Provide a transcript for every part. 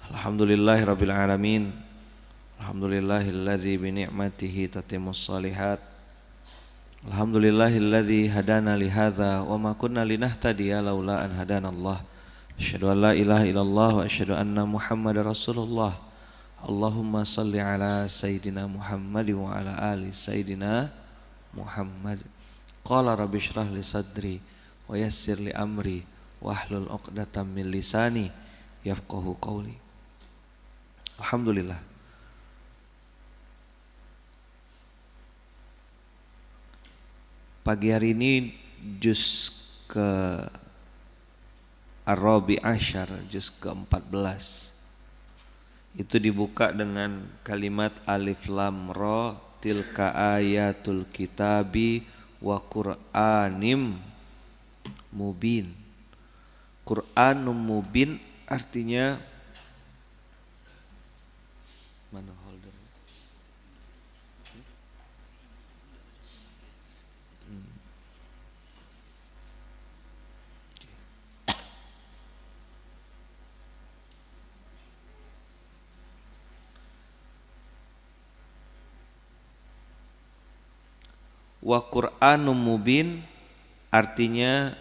Alhamdulillahirabbil alamin. Alhamdulillahilladzi bi ni'matihi tatimmus shalihat. Alhamdulillahilladzi hadana li hadza wa ma kunna linahtadiya laula an hadanallah. Asyhadu an la ilaha illallah wa asyhadu anna Muhammadar Rasulullah. Allahumma shalli ala sayidina Muhammad wa ala ali sayidina Muhammad. Qala rabbi shrah li sadri wa yassir li amri wahlul 'uqdatam min lisani yafqahu qawli. Alhamdulillah. Pagi hari ini juz ke Ar-Rabi Asyar, juz ke-14. Itu dibuka dengan kalimat alif lam ra tilka ayatul kitabi wa Qur'anim mubin. Qur'anum mubin artinya mana holder? Wa Qur'anum mubin artinya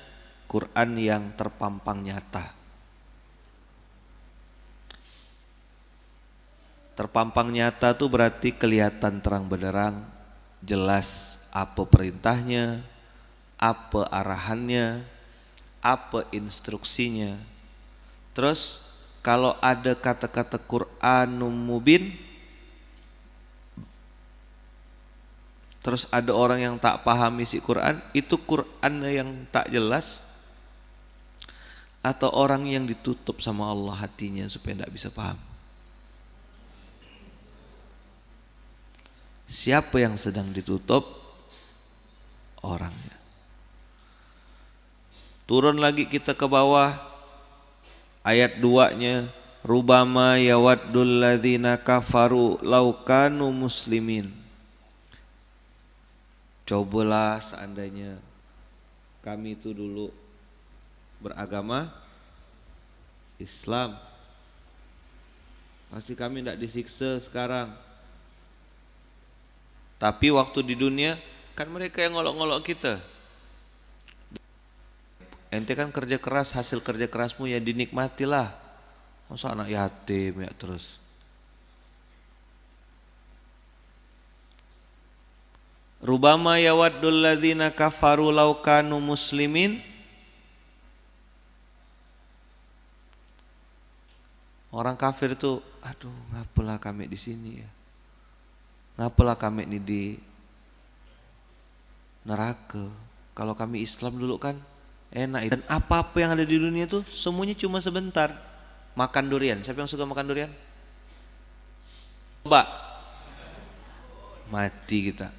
Quran yang terpampang nyata. Terpampang nyata itu berarti kelihatan terang benderang, jelas apa perintahnya, apa arahannya, apa instruksinya. Terus kalau ada kata-kata Qur'anum mubin, terus ada orang yang tak paham isi Quran, itu Quran yang tak jelas atau orang yang ditutup sama Allah hatinya supaya tidak bisa paham? Siapa yang sedang ditutup? Orangnya. Turun lagi kita ke bawah, ayat 2-nya, rubama yawaddul ladzina kafaru law kanu muslimin. Cobalah seandainya kami itu dulu beragama Islam, pasti kami tidak disiksa sekarang. Tapi waktu di dunia kan mereka yang ngolok-ngolok kita. Ente kan kerja keras, hasil kerja kerasmu ya dinikmatilah. Masa anak yatim ya terus. Rubama yawaddul ladzina kafaru law kanu muslimin. Orang kafir itu, aduh ngapalah kami di sini ya. Ngapalah kami ini di neraka. Kalau kami Islam dulu kan enak. Dan apa-apa yang ada di dunia itu semuanya cuma sebentar. Makan durian, siapa yang suka makan durian? Coba. Mati kita.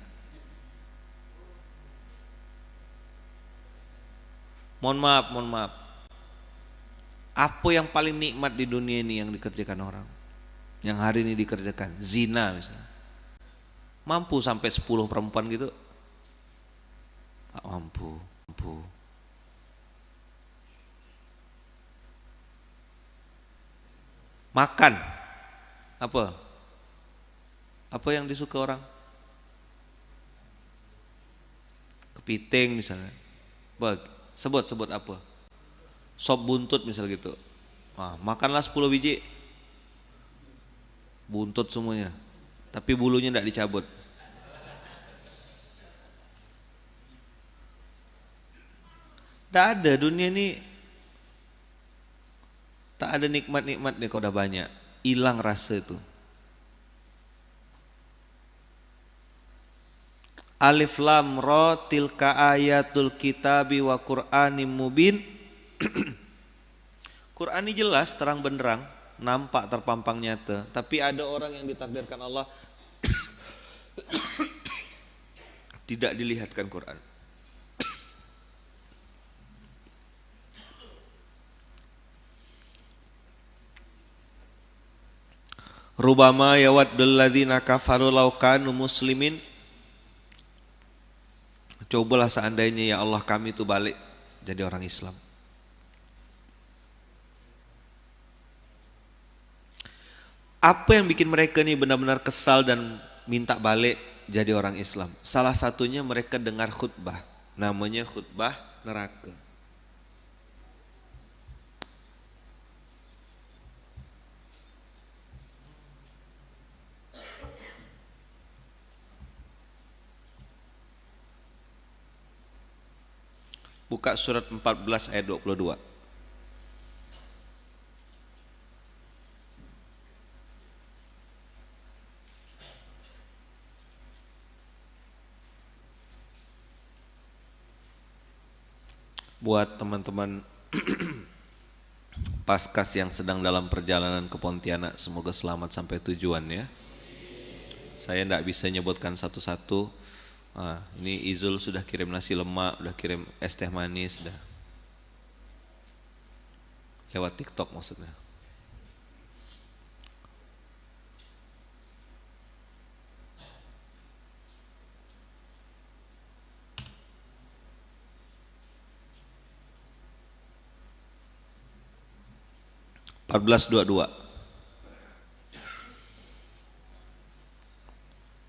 Mohon maaf. Apa yang paling nikmat di dunia ini yang dikerjakan orang? Yang hari ini dikerjakan, zina misalnya. Mampu sampai 10 perempuan gitu? Tak mampu. Makan. Apa? Apa yang disuka orang? Kepiting misalnya. Sebut apa? Sop buntut misal gitu. Nah, makanlah 10 biji. Buntut semuanya. Tapi bulunya tidak dicabut. Tidak ada dunia ini, tak ada nikmat-nikmat nih kalau udah banyak. Hilang rasa itu. Alif lam ra tilka ayatul kitabi wa Qur'anim mubin. Quran ini jelas terang benderang, nampak terpampang nyata, tapi ada orang yang ditakdirkan Allah tidak dilihatkan Quran. Rubama yawaddul ladzina kafaru law kanu muslimin. Cobalah seandainya ya Allah kami itu balik jadi orang Islam. Apa yang bikin mereka nih benar-benar kesal dan minta balik jadi orang Islam? Salah satunya mereka dengar khutbah, namanya khutbah neraka. Buka surat 14 ayat 22. Buat teman-teman Paskas yang sedang dalam perjalanan ke Pontianak, semoga selamat sampai tujuan ya. Saya tidak bisa nyebutkan satu-satu. Ini Izul sudah kirim nasi lemak, sudah kirim es teh manis, sudah lewat TikTok maksudnya. Empat 14:22.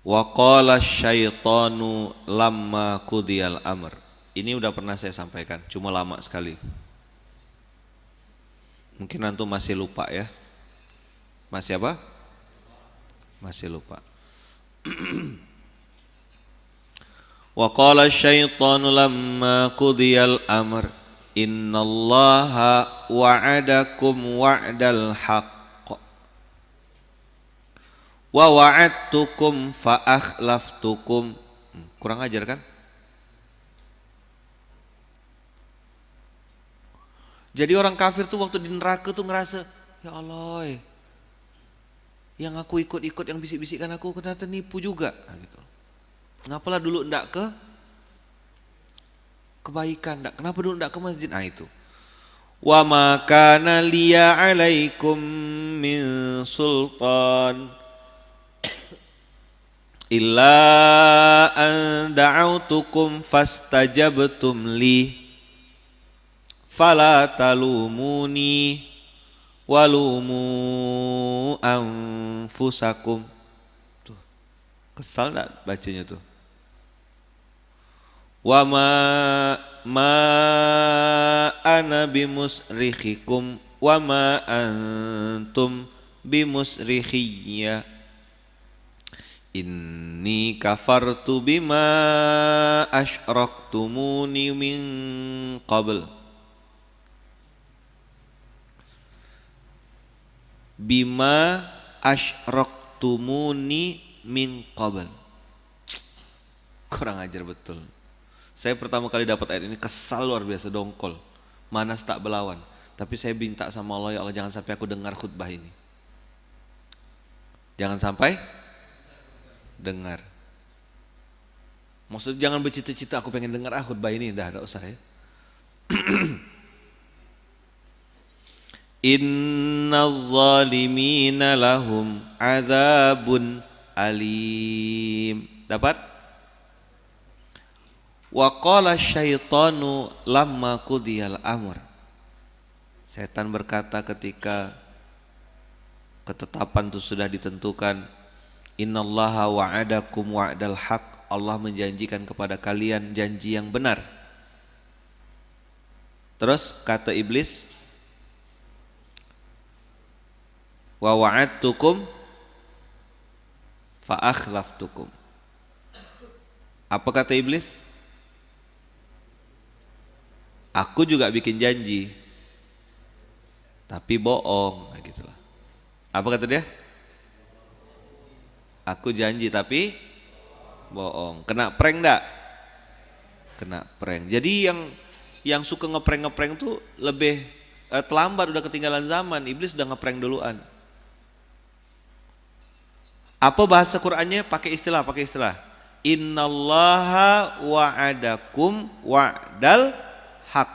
Wa qala syaitanu lamma qudiyal amr. Ini udah pernah saya sampaikan, cuma lama sekali. Mungkin antum masih lupa ya. Masih apa? Masih lupa. Wa qala syaitanu lamma qudiyal amr innallaha wa'adakum wa'dal haqq wa wa'adtukum fa akhlaftukum. Kurang ajar kan? Jadi orang kafir tuh waktu di neraka tuh ngerasa, ya Allah, yang aku ikut-ikut, yang bisik-bisikkan aku ternyata nipu juga. Gitu. Kenapa dulu ndak ke kebaikan? Kenapa dulu ndak ke masjid? Itu. Wa ma kana liya alaikum min sultan illa an da'autukum fastajabtum li fala talumuni walumu anfusakum. Tuh, kesal enggak bacanya tuh? Wa ma ana bimusrikhikum wa ma antum bimusrikhiyya inni kafartu bima asyraktumuni min qabl bima asyraktumuni min qabl. Kurang ajar betul. Saya pertama kali dapat ayat ini kesal luar biasa, dongkol, manas tak belawan. Tapi saya minta sama Allah, ya Allah jangan sampai aku dengar khutbah ini. Jangan sampai dengar. Maksudnya jangan bercita-cita aku pengen dengar khutbah ini, dah enggak usah ya. Innaz zalimina lahum adzabun alim. Dapat? Wa qala syaitanu lamma qudiyal amr. Setan berkata ketika ketetapan itu sudah ditentukan, innallaha wa'adakum wa'dal haq. Allah menjanjikan kepada kalian janji yang benar. Terus kata iblis, wa wa'adtukum fa akhlaftukum. Apa kata iblis? Aku juga bikin janji, tapi bohong, gitulah. Apa kata dia? Aku janji tapi bohong. Kena prank enggak? Kena prank. Jadi yang suka ngeprank tuh lebih terlambat, udah ketinggalan zaman. Iblis udah ngeprank duluan. Apa bahasa Qur'annya? Pakai istilah. Innallaha wa'adakum wa'dal haq.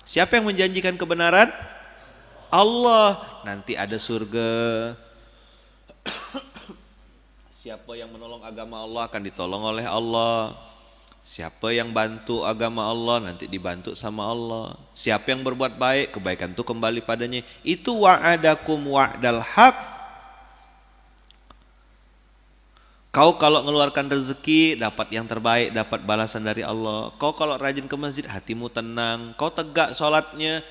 Siapa yang menjanjikan kebenaran? Allah. Nanti ada surga. Siapa yang menolong agama Allah akan ditolong oleh Allah. Siapa yang bantu agama Allah nanti dibantu sama Allah. Siapa yang berbuat baik, kebaikan itu kembali padanya. Itu wa'adakum wa'dal haq Kau kalau mengeluarkan rezeki dapat yang terbaik, dapat balasan dari Allah. Kau kalau rajin ke masjid hatimu tenang. Kau tegak sholatnya,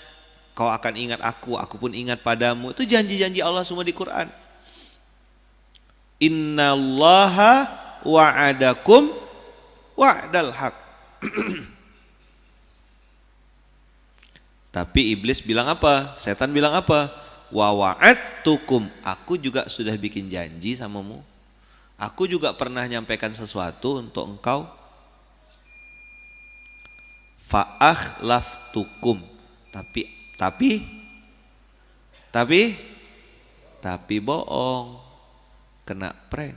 kau akan ingat aku pun ingat padamu. Itu janji-janji Allah semua di Quran. Innallaha wa'adakum wa'dal haq. Tapi iblis bilang apa? Setan bilang apa? Wa wa'adtukum, aku juga sudah bikin janji samamu. Aku juga pernah nyampaikan sesuatu untuk engkau. Fa'akhlaftukum, tapi bohong, kena prank.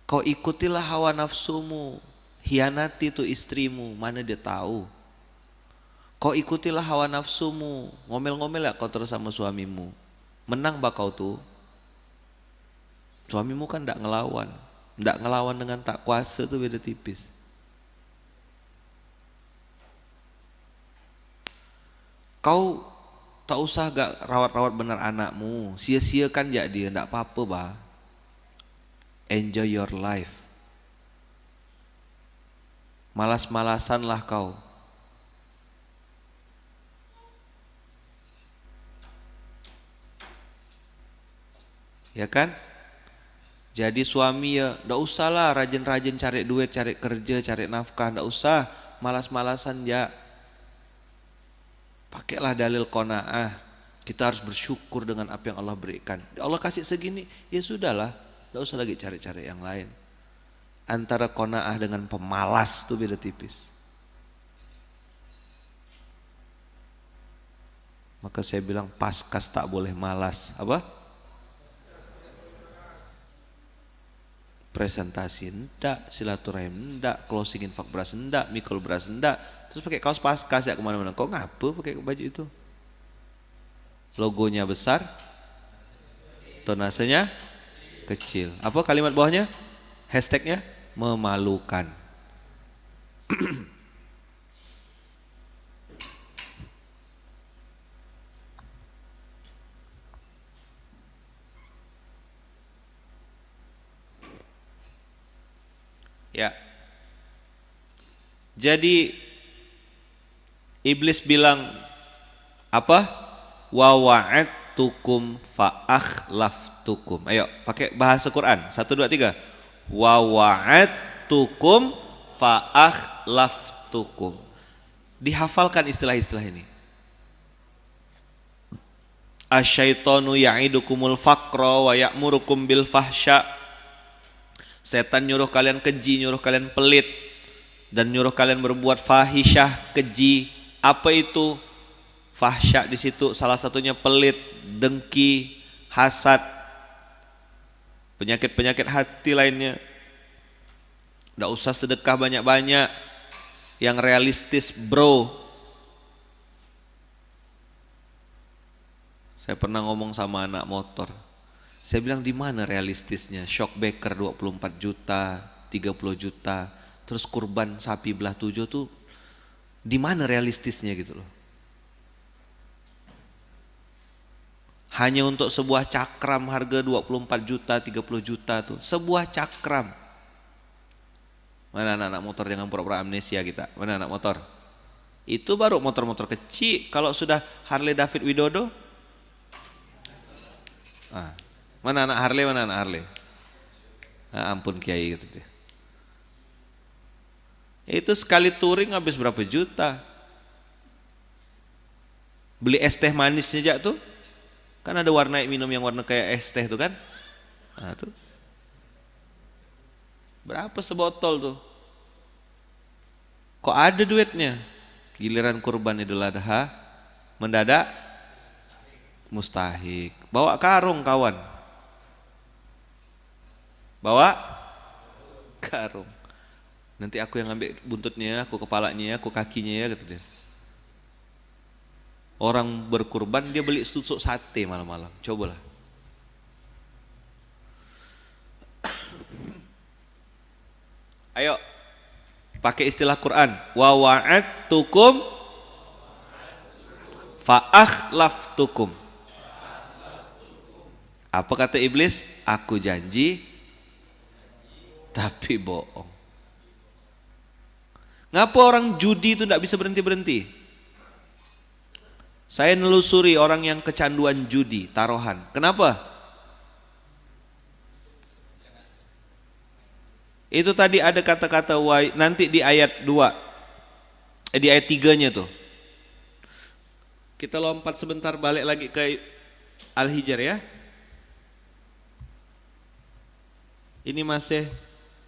Kau ikutilah hawa nafsumu, hianati tuh istrimu, mana dia tahu. Kau ikutilah hawa nafsumu, ngomel-ngomel ya kau terus sama suamimu, menang bakau tuh. Suamimu kan ndak ngelawan dengan tak kuasa tuh beda tipis. Kau tak usah gak rawat-rawat benar anakmu, sia-siakan ya dia, ndak apa-apa bah. Enjoy your life. Malas-malasanlah kau. Ya kan? Jadi suami ya ndak usahlah rajin-rajin cari duit, cari kerja, cari nafkah, ndak usah malas-malasan ya. Pakailah dalil qanaah. Kita harus bersyukur dengan apa yang Allah berikan. Allah kasih segini, ya sudahlah, ndak usah lagi cari-cari yang lain. Antara qanaah dengan pemalas itu beda tipis. Maka saya bilang paskas tak boleh malas. Apa? Presentasi enggak, silaturahim enggak, closing infak beras enggak, mikul beras enggak, terus pakai kaos paskas ya kemana-mana. Kok ngapa pakai baju itu? Logonya besar, tonasenya kecil. Apa kalimat bawahnya? Hashtagnya memalukan. Ya. Jadi iblis bilang apa? Wa wa'adtukum fa akhlaftukum. Ayo pakai bahasa Quran. 1 2 3. Wa wa'adtukum fa akhlaftukum. Dihafalkan istilah-istilah ini. Asyaitonu ya'idukumul faqra wa ya'murukum bil fahsya. Setan nyuruh kalian keji, nyuruh kalian pelit, dan nyuruh kalian berbuat fahisyah, keji. Apa itu fahsyah? Di situ salah satunya pelit, dengki, hasad, penyakit-penyakit hati lainnya. Nggak usah sedekah banyak-banyak, yang realistis bro. Saya pernah ngomong sama anak motor. Saya bilang di mana realistisnya? Shockbreaker 24 juta, 30 juta, terus kurban sapi belah 7 tuh di mana realistisnya gitu loh. Hanya untuk sebuah cakram harga 24 juta, 30 juta tuh, sebuah cakram. Mana anak-anak motor, jangan pura-pura amnesia kita. Mana anak motor? Itu baru motor-motor kecil. Kalau sudah Harley David Widodo, mana anak Harley, mana anak Harley? Ampun kiai gitu dia. Itu sekali touring habis berapa juta. Beli es teh manisnya aja tuh. Kan ada warna minum yang warna kayak es teh tuh kan. Nah tuh. Berapa sebotol tuh? Kok ada duitnya? Giliran kurban Idul Adha mendadak mustahik. Bawa karung kawan. Bawa karung. Nanti aku yang ambil buntutnya, aku kepalanya, aku kakinya ya gitu dia. Orang berkurban dia beli tusuk sate malam-malam. Cobalah. Ayo pakai istilah Quran. Wa wa'adtukum fa akhlaftukum. Apa kata iblis? Aku janji tapi bohong. Ngapa orang judi itu tidak bisa berhenti-berhenti? Saya nelusuri orang yang kecanduan judi, taruhan. Kenapa? Itu tadi ada kata-kata nanti di ayat 2, di ayat 3-nya tuh. Kita lompat sebentar balik lagi ke Al-Hijr ya. Ini masih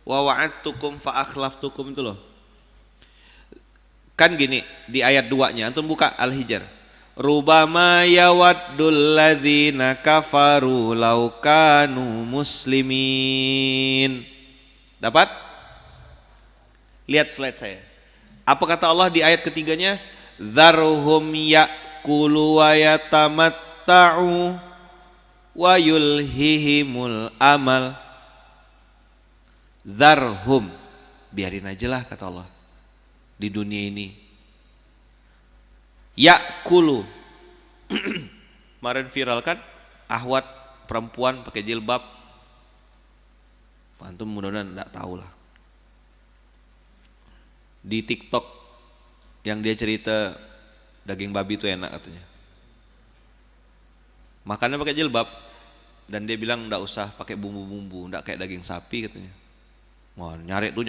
wa wa'adtukum fa akhlaftukum itu loh. Kan gini di ayat 2-nya, antum buka Al-Hijr. Rubama yawaddul ladzina kafaru law kanu muslimin. Dapat? Lihat slide saya. Apa kata Allah di ayat ketiganya? Dzarhum ya'kulu wa yatamatta'u wa yulhihimul amal. Dzarhum, biarin aja lah kata Allah di dunia ini. Ya'kulu. Kemarin viral kan ahwat perempuan pakai jilbab. Antum mudah-mudahan enggak tahu lah. Di TikTok yang dia cerita daging babi itu enak katanya. Makannya pakai jilbab dan dia bilang enggak usah pakai bumbu-bumbu, enggak kayak daging sapi katanya. Wah, nyari tuh.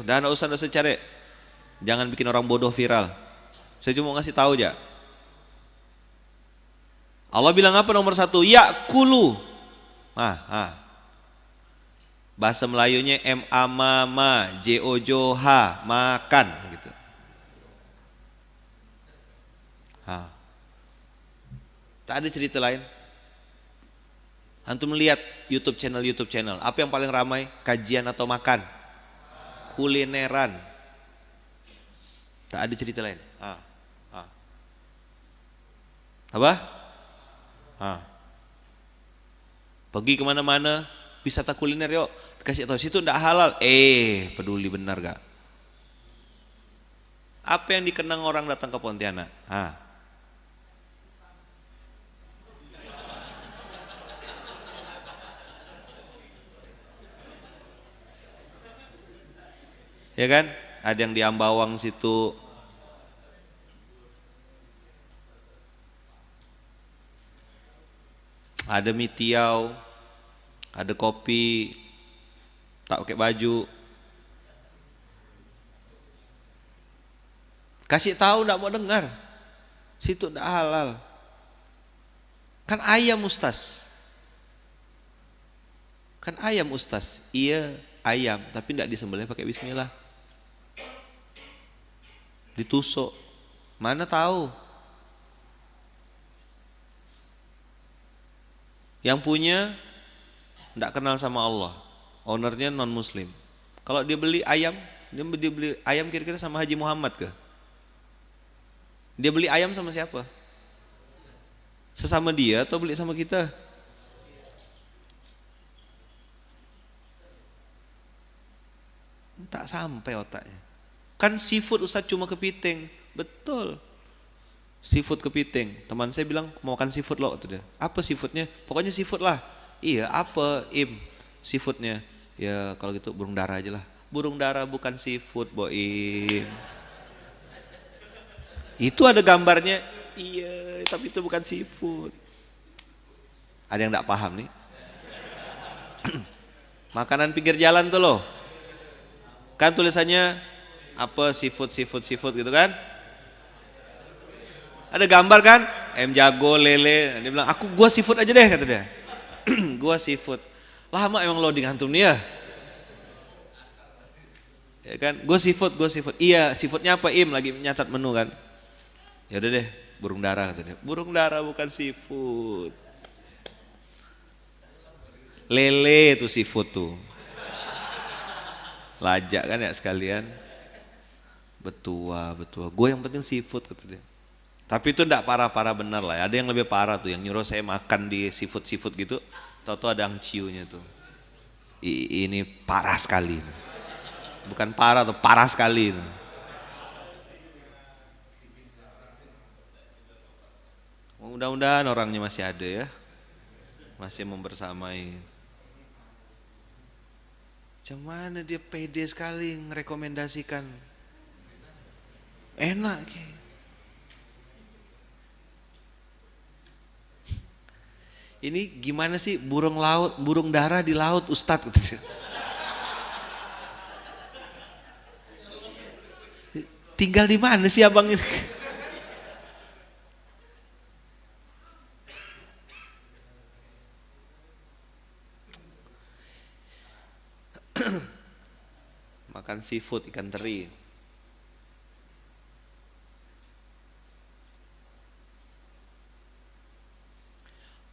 Dan enggak usah cari. Jangan bikin orang bodoh viral. Saya cuma ngasih tahu aja. Allah bilang apa nomor 1? Ya'kulu. Bahasa Melayunya mama, joha, makan gitu. Tak ada cerita lain. Antum melihat YouTube channel. Apa yang paling ramai? Kajian atau makan? Kulineran. Tak ada cerita lain. Apa? Pergi kemana-mana, wisata kuliner yuk. Kasih tahu situ ndak halal. Peduli benar gak? Apa yang dikenang orang datang ke Pontianak? Ya kan? Ada yang di Ambawang situ. Ada mie tiaw, ada kopi, tak pakai baju. Kasih tahu enggak mau dengar. Situ enggak halal. Kan ayam ustaz. Iya, ayam, tapi enggak disembelih pakai bismillah. Ditusuk. Mana tahu? Yang punya enggak kenal sama Allah. Ownernya non muslim. Kalau dia beli ayam kira-kira sama Haji Muhammad ke? Dia beli ayam sama siapa? Sesama dia atau beli sama kita? Tak sampai otaknya. Kan seafood Ustaz cuma kepiting. Betul. Seafood kepiting. Teman saya bilang mau makan seafood loh tuh dia. Apa seafoodnya? Pokoknya seafood lah. Iya, apa seafoodnya? Ya kalau gitu burung dara aja lah. Burung dara bukan seafood, Boim. Itu ada gambarnya. Iya, tapi itu bukan seafood. Ada yang enggak paham nih? Makanan pinggir jalan tuh loh. Kan tulisannya apa seafood gitu kan? Ada gambar kan? Jago, lele. Dia bilang, gua seafood aja deh kata dia. Gua seafood. Lama emang loading antum nih ya. Ya kan? Gua seafood. Iya, seafoodnya apa lagi nyatat menu kan? Ya udah deh, burung dara kata dia. Burung dara bukan seafood. Lele tuh seafood tuh. Lajak kan ya sekalian. Betua. Gue yang penting seafood kata dia. Tapi itu enggak parah-parah benar lah. Ada yang lebih parah tuh, yang nyuruh saya makan di seafood gitu. Tahu-tahu ada angciunya tuh. Ini parah sekali. Bukan parah tuh, parah sekali. Mudah-mudahan orangnya masih ada ya. masih membersamai. Cuman dia pede sekali merekomendasikan. Enak kayak. Ini gimana sih burung laut, burung dara di laut Ustadz gitu. Tinggal di mana sih abang ini? Makan seafood, ikan teri.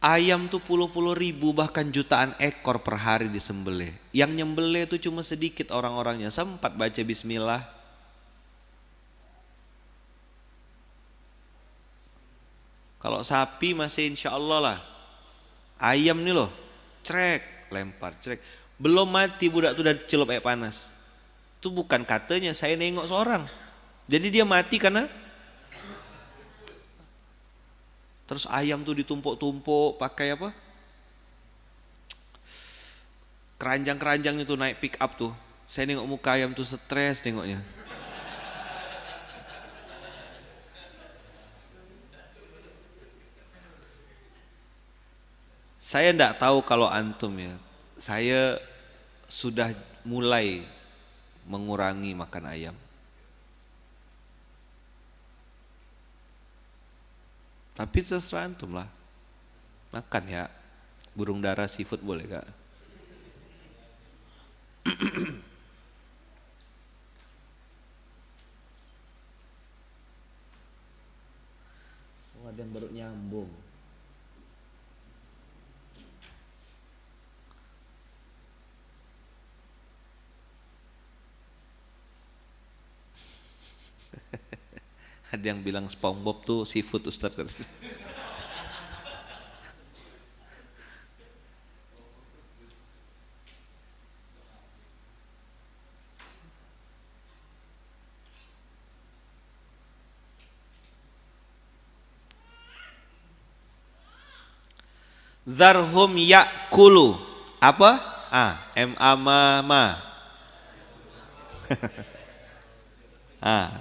Ayam tuh puluh-puluh ribu bahkan jutaan ekor per hari disembelih. Yang nyembelih tuh cuma sedikit orang-orangnya. Sempat baca bismillah. Kalau sapi masih insya Allah lah. Ayam nih loh, crek, lempar, crek. Belum mati budak tuh udah celup air panas. Itu bukan katanya, saya nengok seorang. Jadi dia mati karena terus ayam tuh ditumpuk-tumpuk pakai apa? Keranjang-keranjang itu naik pick up tuh. Saya nengok muka ayam tuh stres nengoknya. Saya enggak tahu kalau antum ya. Saya sudah mulai mengurangi makan ayam. Tapi terserah antum lah. Makan ya. Burung dara seafood boleh gak? Oh, ada yang baru nyambung. Ada yang bilang SpongeBob tuh seafood Ustadz. Zarhum yakulu. Apa? M-A-M-A.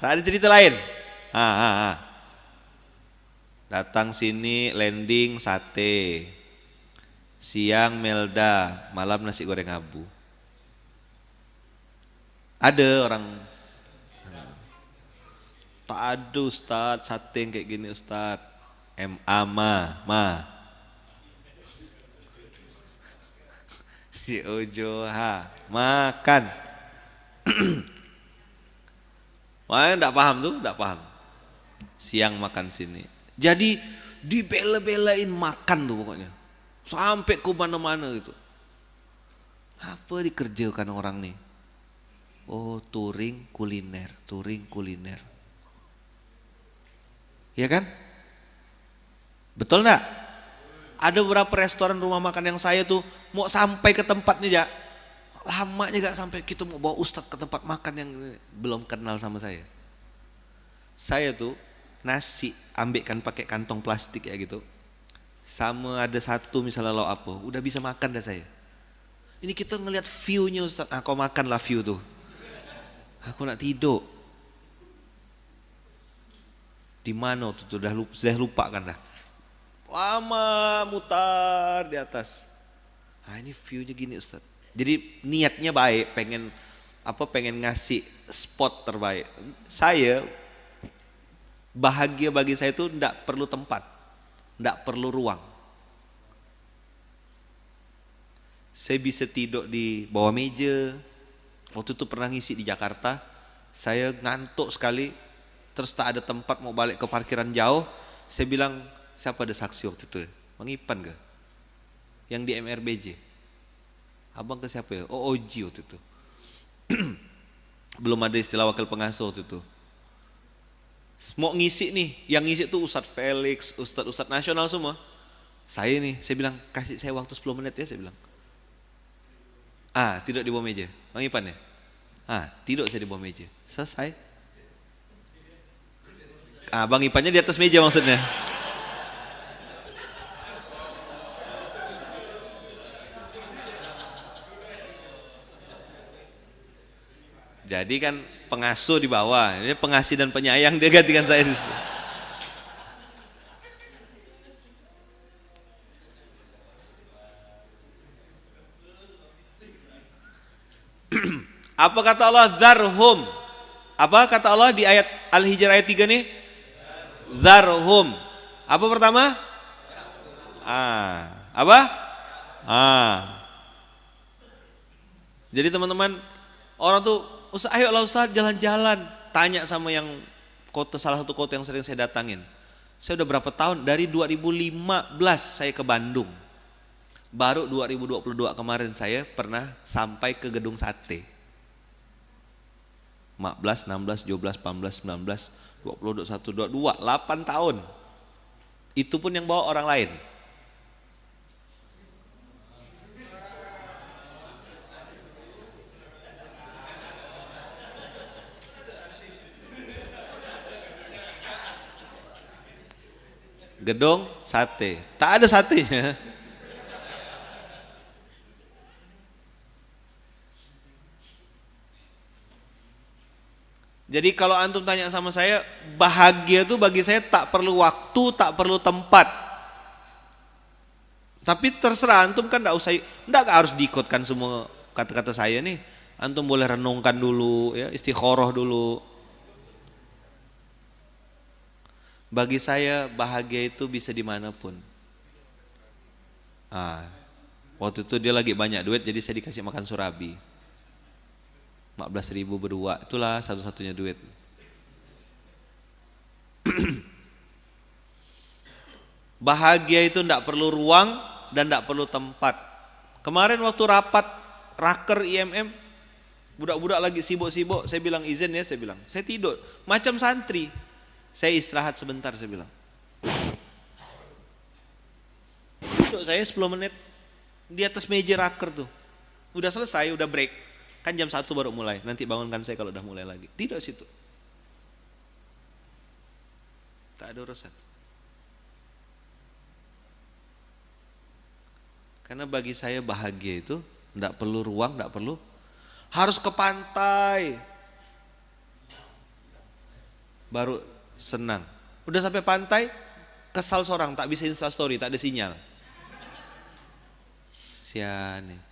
Tak ada cerita lain. Datang sini landing sate. Siang Melda, malam nasi goreng abu. Ada orang tak ada Ustadz, sate yang kayak gini Ustadz. M-A-M-A. Si Ojo makan. Wah, enggak paham tuh, enggak paham. Siang makan sini. Jadi dibela-belain makan tuh pokoknya. Sampai ke mana-mana gitu. Apa dikerjakan orang nih? Oh, touring kuliner. Ya kan? Betul enggak? Ada beberapa restoran rumah makan yang saya tuh mau sampai ke tempatnya ya, lamanya gak sampai. Kita mau bawa Ustadz ke tempat makan yang belum kenal sama saya. Saya tuh nasi ambilkan pakai kantong plastik ya gitu. Sama ada satu misalnya lauk apa, udah bisa makan dah saya. Ini kita ngelihat view-nya Ustadz, kau makanlah view tuh. Aku nak tidur. Di mana tuh sudah lupa kan dah. Lama mutar di atas. Ini view-nya gini Ustaz. Jadi niatnya baik, pengen ngasih spot terbaik. Saya bahagia bagi saya itu enggak perlu tempat, enggak perlu ruang. Saya bisa tidur di bawah meja. Waktu itu pernah ngisi di Jakarta, saya ngantuk sekali, terus tak ada tempat mau balik ke parkiran jauh. Saya bilang, siapa ada saksi waktu itu? Bang Ipan ke? Yang di MRBJ. Abang ke siapa ya? Oh, Oji waktu itu. Belum ada istilah wakil pengasuh waktu itu. Mau ngisi nih, yang ngisi tuh Ustadz Felix, Ustadz nasional semua. Saya nih, saya bilang kasih saya waktu 10 menit ya, saya bilang. Tidur di bawah meja. Bang Ipan ya? Tidur saya di bawah meja. Selesai. Bang Ipannya di atas meja maksudnya. Jadi kan pengasuh di bawah, ini pengasih dan penyayang, dia gantikan saya di situ. Apa kata Allah? Dzarhum. Apa kata Allah di ayat Al-Hijr ayat 3 nih? Dzarhum. Apa pertama? Apa? Jadi teman-teman, orang tuh, ayolah Ustaz jalan-jalan. Tanya sama yang salah satu kota yang sering saya datangin. Saya udah berapa tahun? Dari 2015 saya ke Bandung. Baru 2022 kemarin saya pernah sampai ke Gedung Sate. 15, 16, 17, 18, 19, 20, 21, 22, 8 tahun. Itu pun yang bawa orang lain. Gedung Sate, tak ada satenya. Jadi kalau antum tanya sama saya, bahagia itu bagi saya tak perlu waktu, tak perlu tempat. Tapi terserah antum, kan enggak harus diikutkan semua kata-kata saya nih. Antum boleh renungkan dulu ya, istikharah dulu. Bagi saya bahagia itu bisa dimanapun. Waktu itu dia lagi banyak duit, jadi saya dikasih makan surabi. 14.000 berdua, itulah satu-satunya duit. Bahagia itu tidak perlu ruang dan tidak perlu tempat. Kemarin waktu raker IMM, budak-budak lagi sibuk-sibuk, saya bilang izin ya, saya tidur macam santri. Saya istirahat sebentar, saya bilang. Duduk saya 10 menit di atas meja raker tuh. Udah selesai, udah break. Kan jam 1 baru mulai, nanti bangunkan saya kalau udah mulai lagi. Tidak situ. Tak ada urusan. Karena bagi saya bahagia itu tidak perlu ruang, tidak perlu harus ke pantai baru senang. Udah sampai pantai, kesal seorang, tak bisa install story, tak ada sinyal. Sian nih.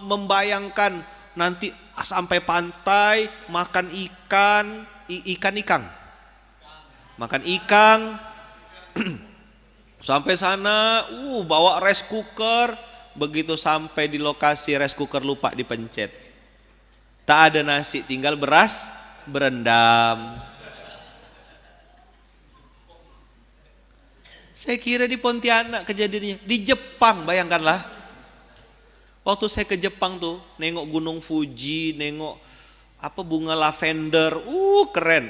Membayangkan nanti sampai pantai makan ikan, makan ikan. Sampai sana, bawa rice cooker. Begitu sampai di lokasi rice cooker lupa dipencet. Tak ada nasi, tinggal beras berendam. Saya kira di Pontianak kejadiannya. Di Jepang, bayangkanlah. Waktu saya ke Jepang tuh, nengok Gunung Fuji, nengok bunga lavender, keren.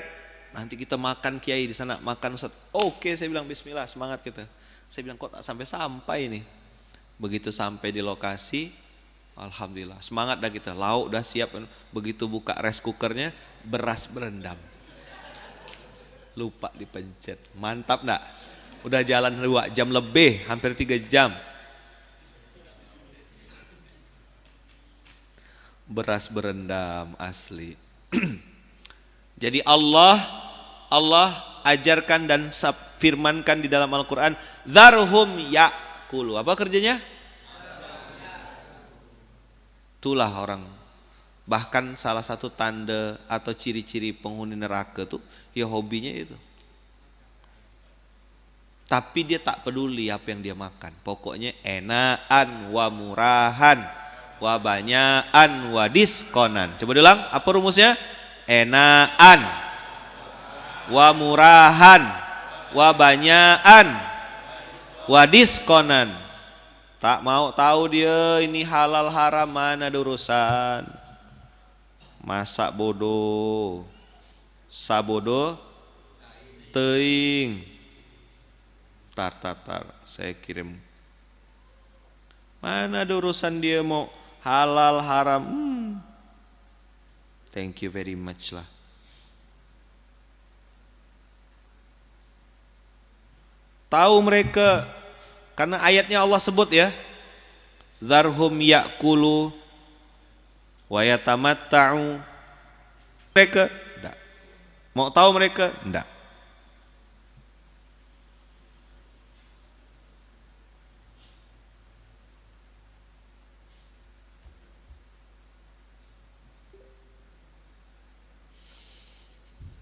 Nanti kita makan kiai di sana, makan Ustaz. Oke, saya bilang bismillah, semangat kita. Saya bilang kok tak sampai nih. Begitu sampai di lokasi, alhamdulillah, semangat dah kita. Lauk dah siap. Begitu buka rice cookernya, beras berendam. Lupa dipencet. Mantap enggak? Udah jalan 2 jam lebih, hampir 3 jam. Beras berendam asli. Jadi Allah ajarkan dan firmankan di dalam Al-Quran, dzarhum ya'kulu. Apa kerjanya? Itulah orang. Bahkan salah satu tanda atau ciri-ciri penghuni neraka tuh ya hobinya itu. Tapi dia tak peduli apa yang dia makan. Pokoknya enaan wa murahan wa banyaan wa diskonan. Coba diulang, apa rumusnya? Enaan wa murahan wa banyaan wa diskonan. Tak mau tahu dia ini halal haram, mana ada urusan. Masak bodoh, sabodoh teing. Tar, saya kirim. Mana ada urusan dia mau halal haram. Thank you very much lah. Tahu mereka, karena ayatnya Allah sebut ya, dzarhum ya'kulu Wa yatamatta'u. Mereka enggak. Mau tahu mereka? Enggak.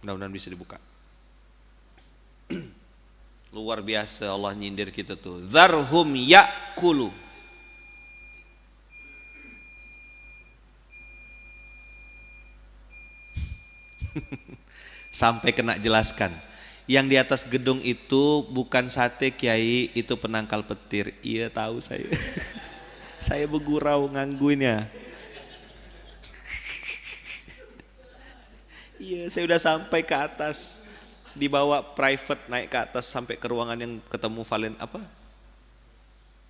Mudah-mudahan bisa dibuka. Luar biasa Allah nyindir kita tuh. Dzarhum ya'kulu. Sampai kena jelaskan. Yang di atas gedung itu bukan sate Kiai, itu penangkal petir. Iya tahu saya. Saya bergurau ngangguinnya. Iya, saya udah sampai ke atas, dibawa private naik ke atas sampai ke ruangan yang ketemu Valen apa?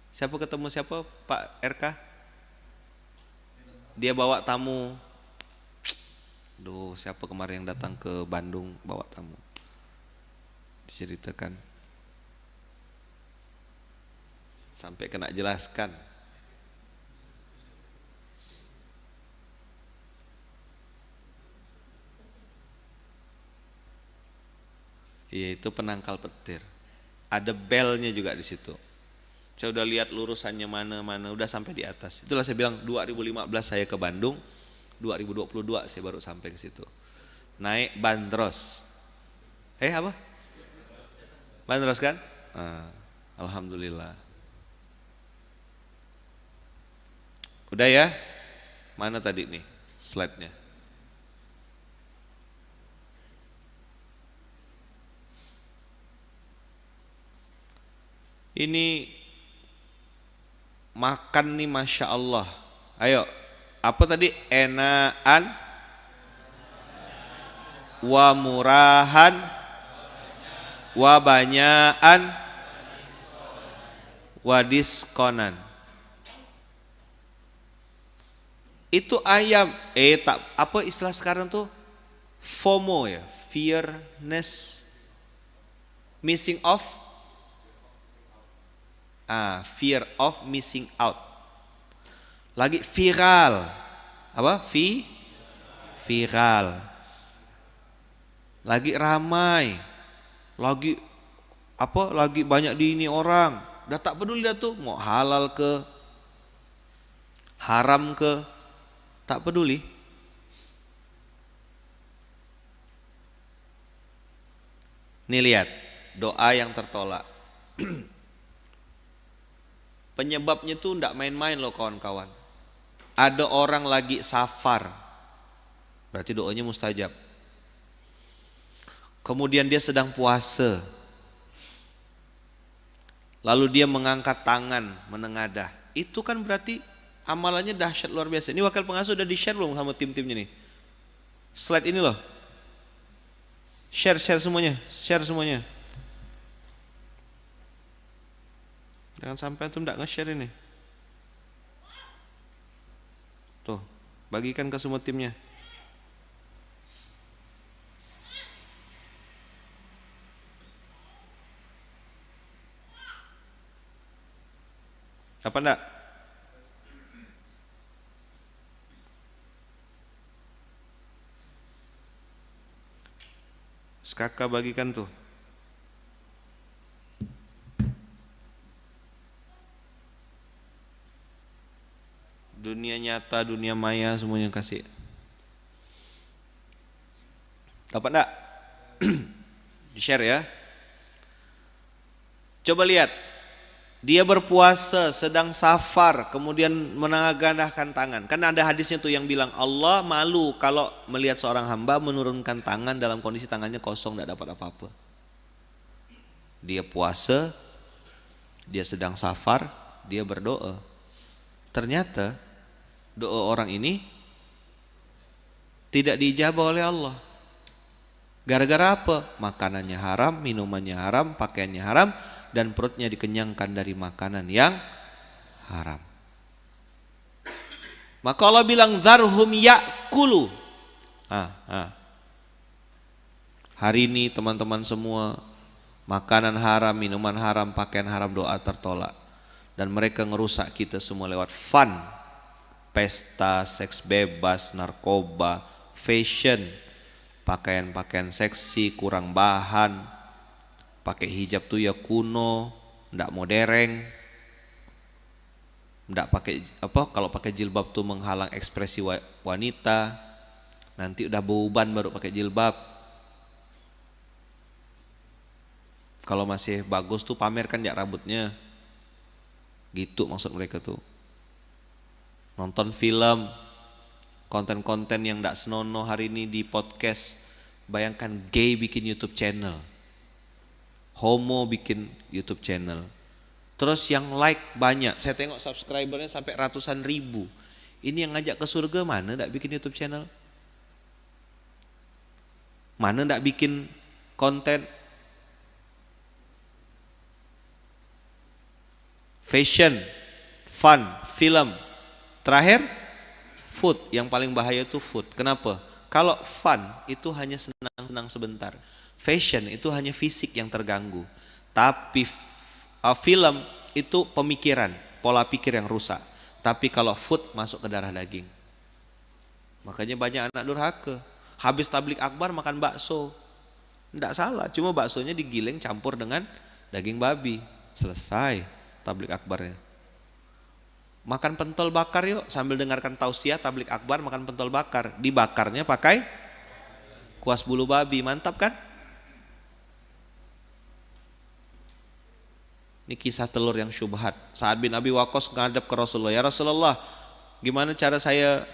Siapa ketemu siapa? Pak RK? Dia bawa tamu. Duh, siapa kemarin yang datang ke Bandung bawa tamu? Diceritakan. Sampai kena jelaskan. Iya, itu penangkal petir. Ada belnya juga di situ. Saya udah lihat lurusannya mana-mana, udah sampai di atas. Itulah saya bilang 2015 saya ke Bandung, 2022 saya baru sampai ke situ. Naik bandros. Apa? Bandros kan? Alhamdulillah. Udah ya? Mana tadi nih slide-nya? Ini makan nih Masya Allah. Ayo, apa tadi? Enaan, wa murahan, wa banyaan, wa diskonan. Itu ayam. Tak apa istilah sekarang tuh? FOMO ya, fearness, missing off. Fear of missing out. Lagi viral. Apa? Viral. Lagi ramai. Lagi apa? Lagi banyak di ini orang. Udah tak peduli dah tuh mau halal ke haram ke, tak peduli. Nih lihat, doa yang tertolak. Penyebabnya tuh enggak main-main loh kawan-kawan. Ada orang lagi safar, berarti doanya mustajab. Kemudian dia sedang puasa, lalu dia mengangkat tangan menengadah. Itu kan berarti amalannya dahsyat luar biasa. Ini wakil pengasuh udah di-share belum sama tim-timnya nih? Slide ini loh. Share semuanya, share semuanya. Jangan sampai antum tidak nge-share ini. Tuh, bagikan ke semua timnya. Apa enggak? Kakak bagikan tuh. Dunia nyata, dunia maya semuanya kasih. Dapat enggak? Di-share ya. Coba lihat. Dia berpuasa sedang safar kemudian menengadahkan tangan. Kan ada hadisnya tuh yang bilang Allah malu kalau melihat seorang hamba menurunkan tangan dalam kondisi tangannya kosong, tidak dapat apa-apa. Dia puasa, dia sedang safar, dia berdoa. Ternyata doa orang ini tidak diijabah oleh Allah. Gara-gara apa? Makanannya haram, minumannya haram, pakaiannya haram, dan perutnya dikenyangkan dari makanan yang haram. Maka Allah bilang dzarhum ya'kulu. Hari ini teman-teman semua makanan haram, minuman haram, pakaian haram, doa tertolak. Dan mereka ngerusak kita semua lewat fun, pesta, seks bebas, narkoba, fashion, pakaian-pakaian seksi, kurang bahan, pakai hijab tuh ya kuno, ndak modern, ndak pakai kalau pakai jilbab tuh menghalang ekspresi wanita, nanti udah bauban baru pakai jilbab. Kalau masih bagus tuh pamerkan ya rambutnya. Gitu maksud mereka tuh. Nonton film, konten-konten yang ndak senonoh hari ini di podcast. Bayangkan gay bikin YouTube channel, homo bikin YouTube channel. Terus yang like banyak, saya tengok subscribernya sampai ratusan ribu. Ini yang ngajak ke surga mana ndak bikin YouTube channel? Mana ndak bikin konten fashion, fun, film. Terakhir food, yang paling bahaya itu food. Kenapa? Kalau fun itu hanya senang-senang sebentar. Fashion itu hanya fisik yang terganggu. Tapi film itu pemikiran, pola pikir yang rusak. Tapi kalau food masuk ke darah daging. Makanya banyak anak durhaka. Habis tablik akbar makan bakso. Tidak salah, cuma baksonya digiling campur dengan daging babi. Selesai tablik akbarnya. Makan pentol bakar yuk, sambil dengarkan tausiah tablik akbar makan pentol bakar. Dibakarnya pakai kuas bulu babi, mantap kan? Ini kisah telur yang syubhat. Sa'ad bin Abi Waqqas ngadep ke Rasulullah, ya Rasulullah, gimana cara saya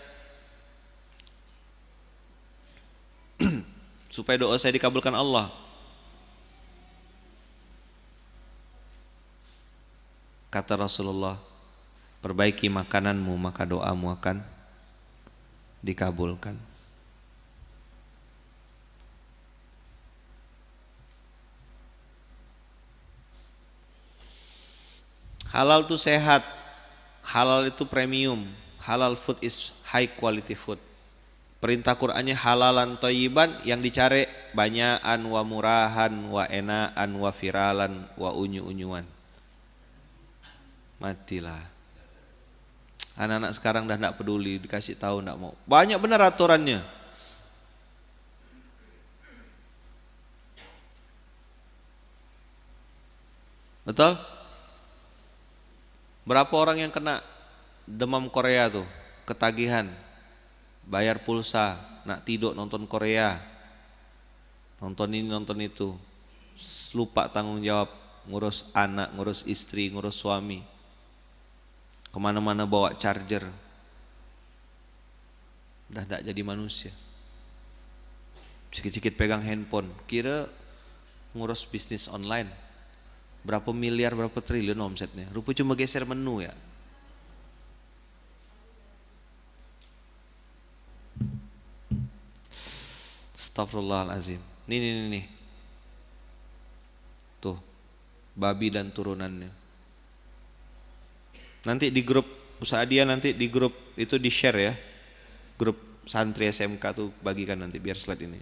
supaya doa saya dikabulkan Allah? Kata Rasulullah, perbaiki makananmu maka doamu akan dikabulkan. Halal itu sehat, halal itu premium, halal food is high quality food. Perintah Qur'annya halalan thayyiban, yang dicari banyakan wa murahan wa enaan wa viralan wa unyu-unyuan. Matilah. Anak-anak sekarang dah tidak peduli, dikasih tahu tidak mau. Banyak benar aturannya. Betul? Berapa orang yang kena demam Korea tuh, ketagihan, bayar pulsa, nak tidur nonton Korea, nonton ini nonton itu, lupa tanggung jawab, ngurus anak, ngurus istri, ngurus suami. Kemana-mana bawa charger, dah tidak jadi manusia. Sikit-sikit pegang handphone, kira ngurus bisnis online. Berapa miliar, berapa triliun omsetnya. Rupa cuma geser menu ya. Astagfirullahaladzim. Nih. Tuh, babi dan turunannya. Nanti di grup usaha dia, nanti di grup itu di share ya. Grup santri SMK tuh bagikan nanti biar slide ini.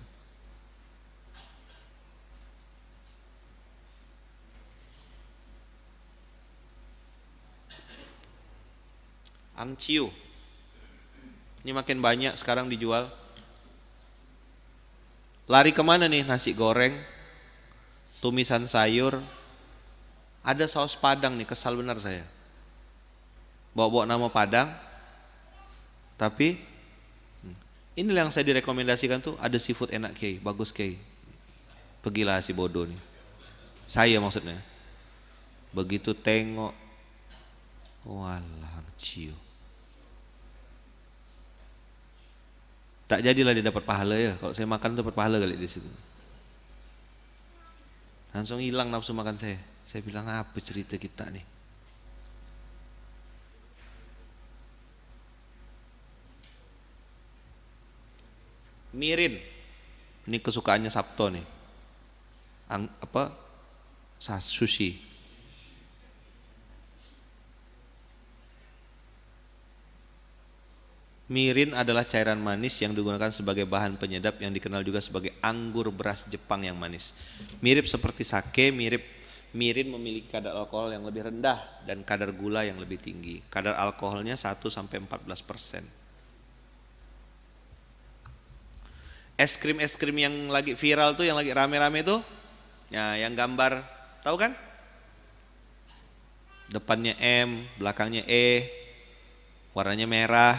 Angciu. Ini makin banyak sekarang dijual. Lari kemana nih? Nasi goreng, tumisan sayur, ada saus Padang nih, kesal benar saya. Bawa-bawa nama Padang, tapi inilah yang saya direkomendasikan tuh, ada seafood enak Kiai, bagus Kiai. Pergilah si bodoh nih. Saya maksudnya. Begitu tengok, walah ciu. Tak jadilah dia dapat pahala ya. Kalau saya makan dapat pahala kali di situ. Langsung hilang nafsu makan saya. Saya bilang apa cerita kita nih? Mirin, ini kesukaannya Sabto nih. Sushi. Mirin adalah cairan manis yang digunakan sebagai bahan penyedap yang dikenal juga sebagai anggur beras Jepang yang manis. Mirip seperti sake, mirip Mirin memiliki kadar alkohol yang lebih rendah dan kadar gula yang lebih tinggi. Kadar alkoholnya 1-14%. Es krim yang lagi viral tuh, yang lagi rame-rame tuh, ya, yang gambar, tahu kan? Depannya M, belakangnya E, warnanya merah.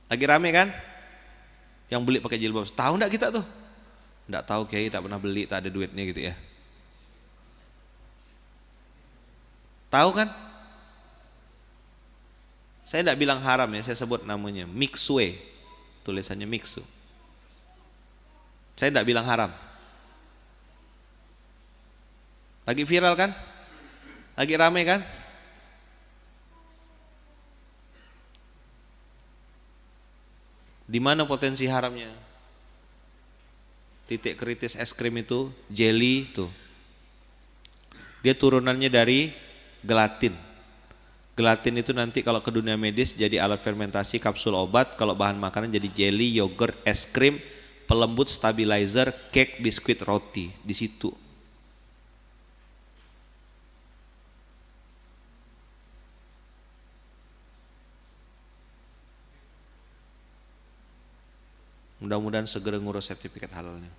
Lagi rame kan? Yang beli pakai jilbab. Tahu enggak kita tuh? Enggak tahu, Kiai, tak pernah beli, tak ada duitnya gitu ya. Tahu kan? Saya enggak bilang haram ya, saya sebut namanya Mixue. Tulisannya Mixu. Saya enggak bilang haram. Lagi viral kan? Lagi rame kan? Di mana potensi haramnya? Titik kritis es krim itu jelly tuh. Dia turunannya dari gelatin. Gelatin itu nanti kalau ke dunia medis jadi alat fermentasi kapsul obat, kalau bahan makanan jadi jelly, yogurt, es krim, pelembut, stabilizer, cake, biskuit, roti. Di situ. Mudah-mudahan segera ngurus sertifikat halalnya.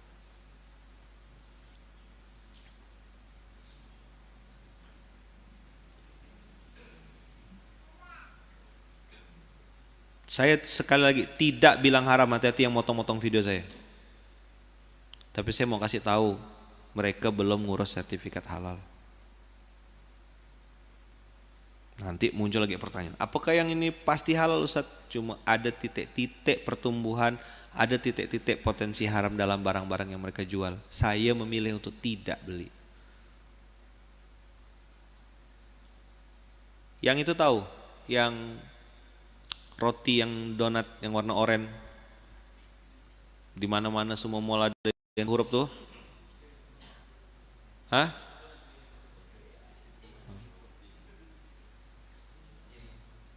Saya sekali lagi tidak bilang haram, hati-hati yang motong-motong video saya. Tapi saya mau kasih tahu, mereka belum ngurus sertifikat halal. Nanti muncul lagi pertanyaan, apakah yang ini pasti halal Ustaz? Cuma ada titik-titik pertumbuhan, ada titik-titik potensi haram dalam barang-barang yang mereka jual. Saya memilih untuk tidak beli. Yang itu tahu, yang roti yang donat yang warna oranye, di mana-mana semua mall ada yang huruf tuh. Hah?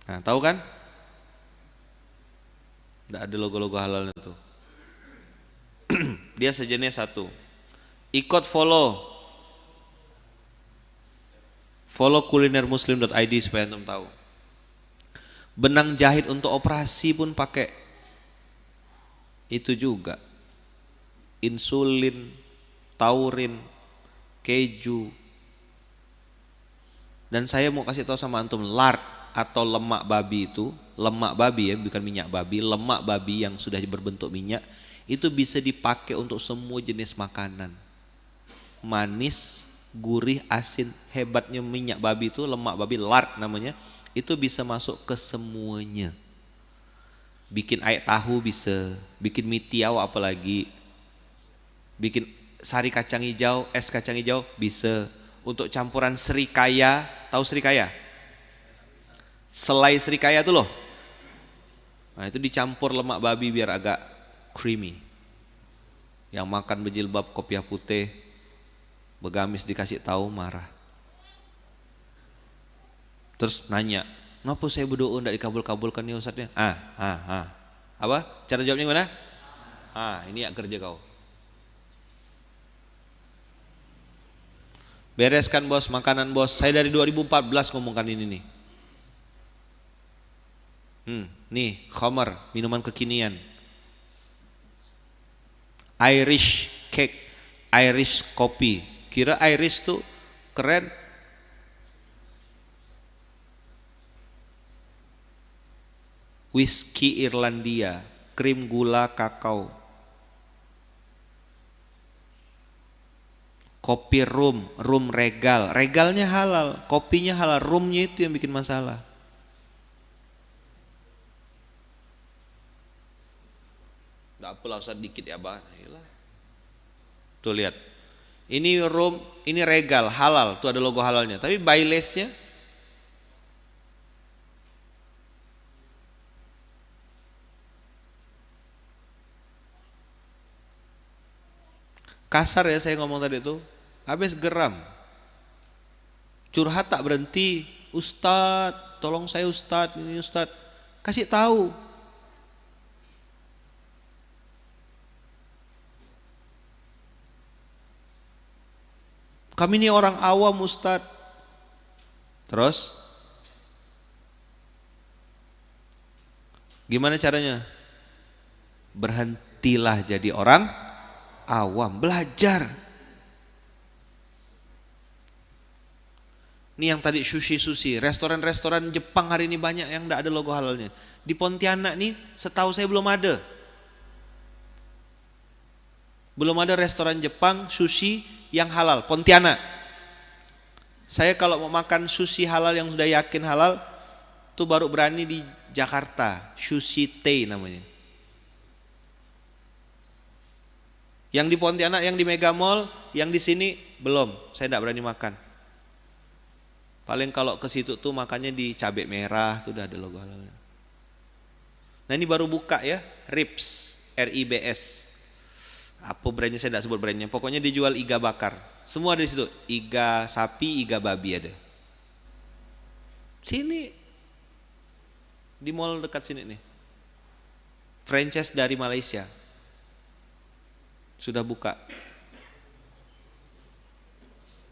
Nah, tahu kan? Tidak ada logo-logo halalnya tuh. Dia sejenis satu. Ikut follow kulinermuslim.id supaya antum tahu. Benang jahit untuk operasi pun pakai itu juga. Insulin, taurin, keju. Dan saya mau kasih tahu sama antum, lard atau lemak babi itu, lemak babi ya, bukan minyak babi, lemak babi yang sudah berbentuk minyak, itu bisa dipakai untuk semua jenis makanan. Manis, gurih, asin. Hebatnya minyak babi itu, lemak babi, lard namanya, itu bisa masuk ke semuanya. Bikin air tahu bisa, bikin mie tiaw apalagi, bikin sari kacang hijau, es kacang hijau bisa. Untuk campuran serikaya, tahu serikaya? Selai serikaya itu loh. Nah itu dicampur lemak babi biar agak creamy. Yang makan berjilbab kopiah putih, begamis dikasih tahu marah. Terus nanya, kenapa saya berdoa tidak dikabul-kabulkan ya Ustadznya? Apa? Cara jawabnya gimana? Ini ya kerja kau. Bereskan bos, makanan bos. Saya dari 2014 ngomongkan ini nih. Nih, khamar, minuman kekinian. Irish cake, Irish kopi. Kira Irish tuh keren. Whisky Irlandia, krim gula kakao. Kopi rum regal. Regalnya halal, kopinya halal, rumnya itu yang bikin masalah. Enggak apalah usah dikit ya, Bah. Tuh lihat. Ini rum, ini regal halal, tuh ada logo halalnya. Tapi Bailesnya kasar ya saya ngomong tadi itu. Habis geram. Curhat tak berhenti. Ustadz, tolong saya Ustadz, ini Ustadz. Kasih tahu. Kami ini orang awam Ustadz. Terus gimana caranya? Berhentilah jadi orang awam, belajar. Ini yang tadi sushi, restoran-restoran Jepang hari ini banyak yang tidak ada logo halalnya. Di Pontianak nih setahu saya belum ada. Belum ada restoran Jepang sushi yang halal, Pontianak. Saya kalau mau makan sushi halal yang sudah yakin halal, tuh baru berani di Jakarta, Sushi Tei namanya. Yang di Pontianak, yang di Mega Mall, yang di sini belum, saya tidak berani makan. Paling kalau ke situ tuh makannya di cabai merah, tuh udah ada logo halalnya. Nah ini baru buka ya, Ribs, RIBS. Apa brandnya saya tidak sebut brandnya. Pokoknya dijual iga bakar. Semua ada di situ. Iga sapi, iga babi ada. Sini di mall dekat sini nih. Franchise dari Malaysia. Sudah buka.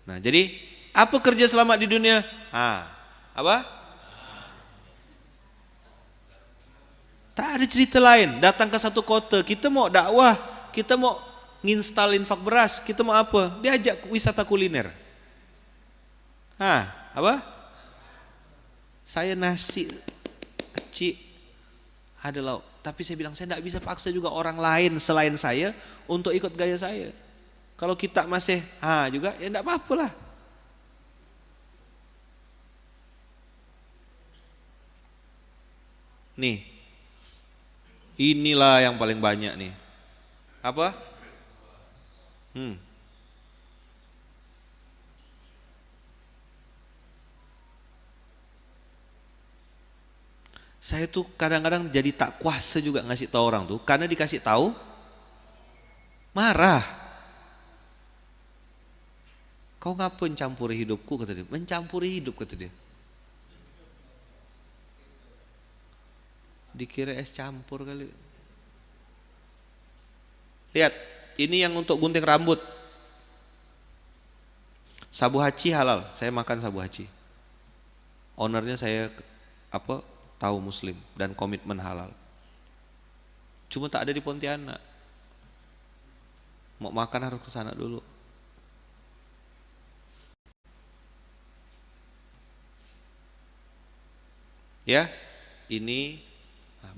Nah, jadi apa kerja selamat di dunia? Apa? Tak ada cerita lain. Datang ke satu kota, kita mau dakwah, kita mau nginstal infak beras, kita mau apa? Diajak wisata kuliner. Apa? Saya nasi kecil ada lauk, tapi saya bilang saya tidak bisa paksa juga orang lain selain saya untuk ikut gaya saya. Kalau kita masih juga ya tidak apa-apa lah. Nih, inilah yang paling banyak nih. Apa? Saya tuh kadang-kadang jadi tak kuasa juga ngasih tahu orang tuh, karena dikasih tahu marah. Kau ngapain campuri hidupku, kata dia. Mencampuri hidup, kata dia. Dikira es campur kali. Lihat, ini yang untuk gunting rambut. Sabu haci halal, saya makan sabu haci. Ownernya saya tahu muslim dan komitmen halal. Cuma tak ada di Pontianak. Mau makan harus ke sana dulu. Ya, ini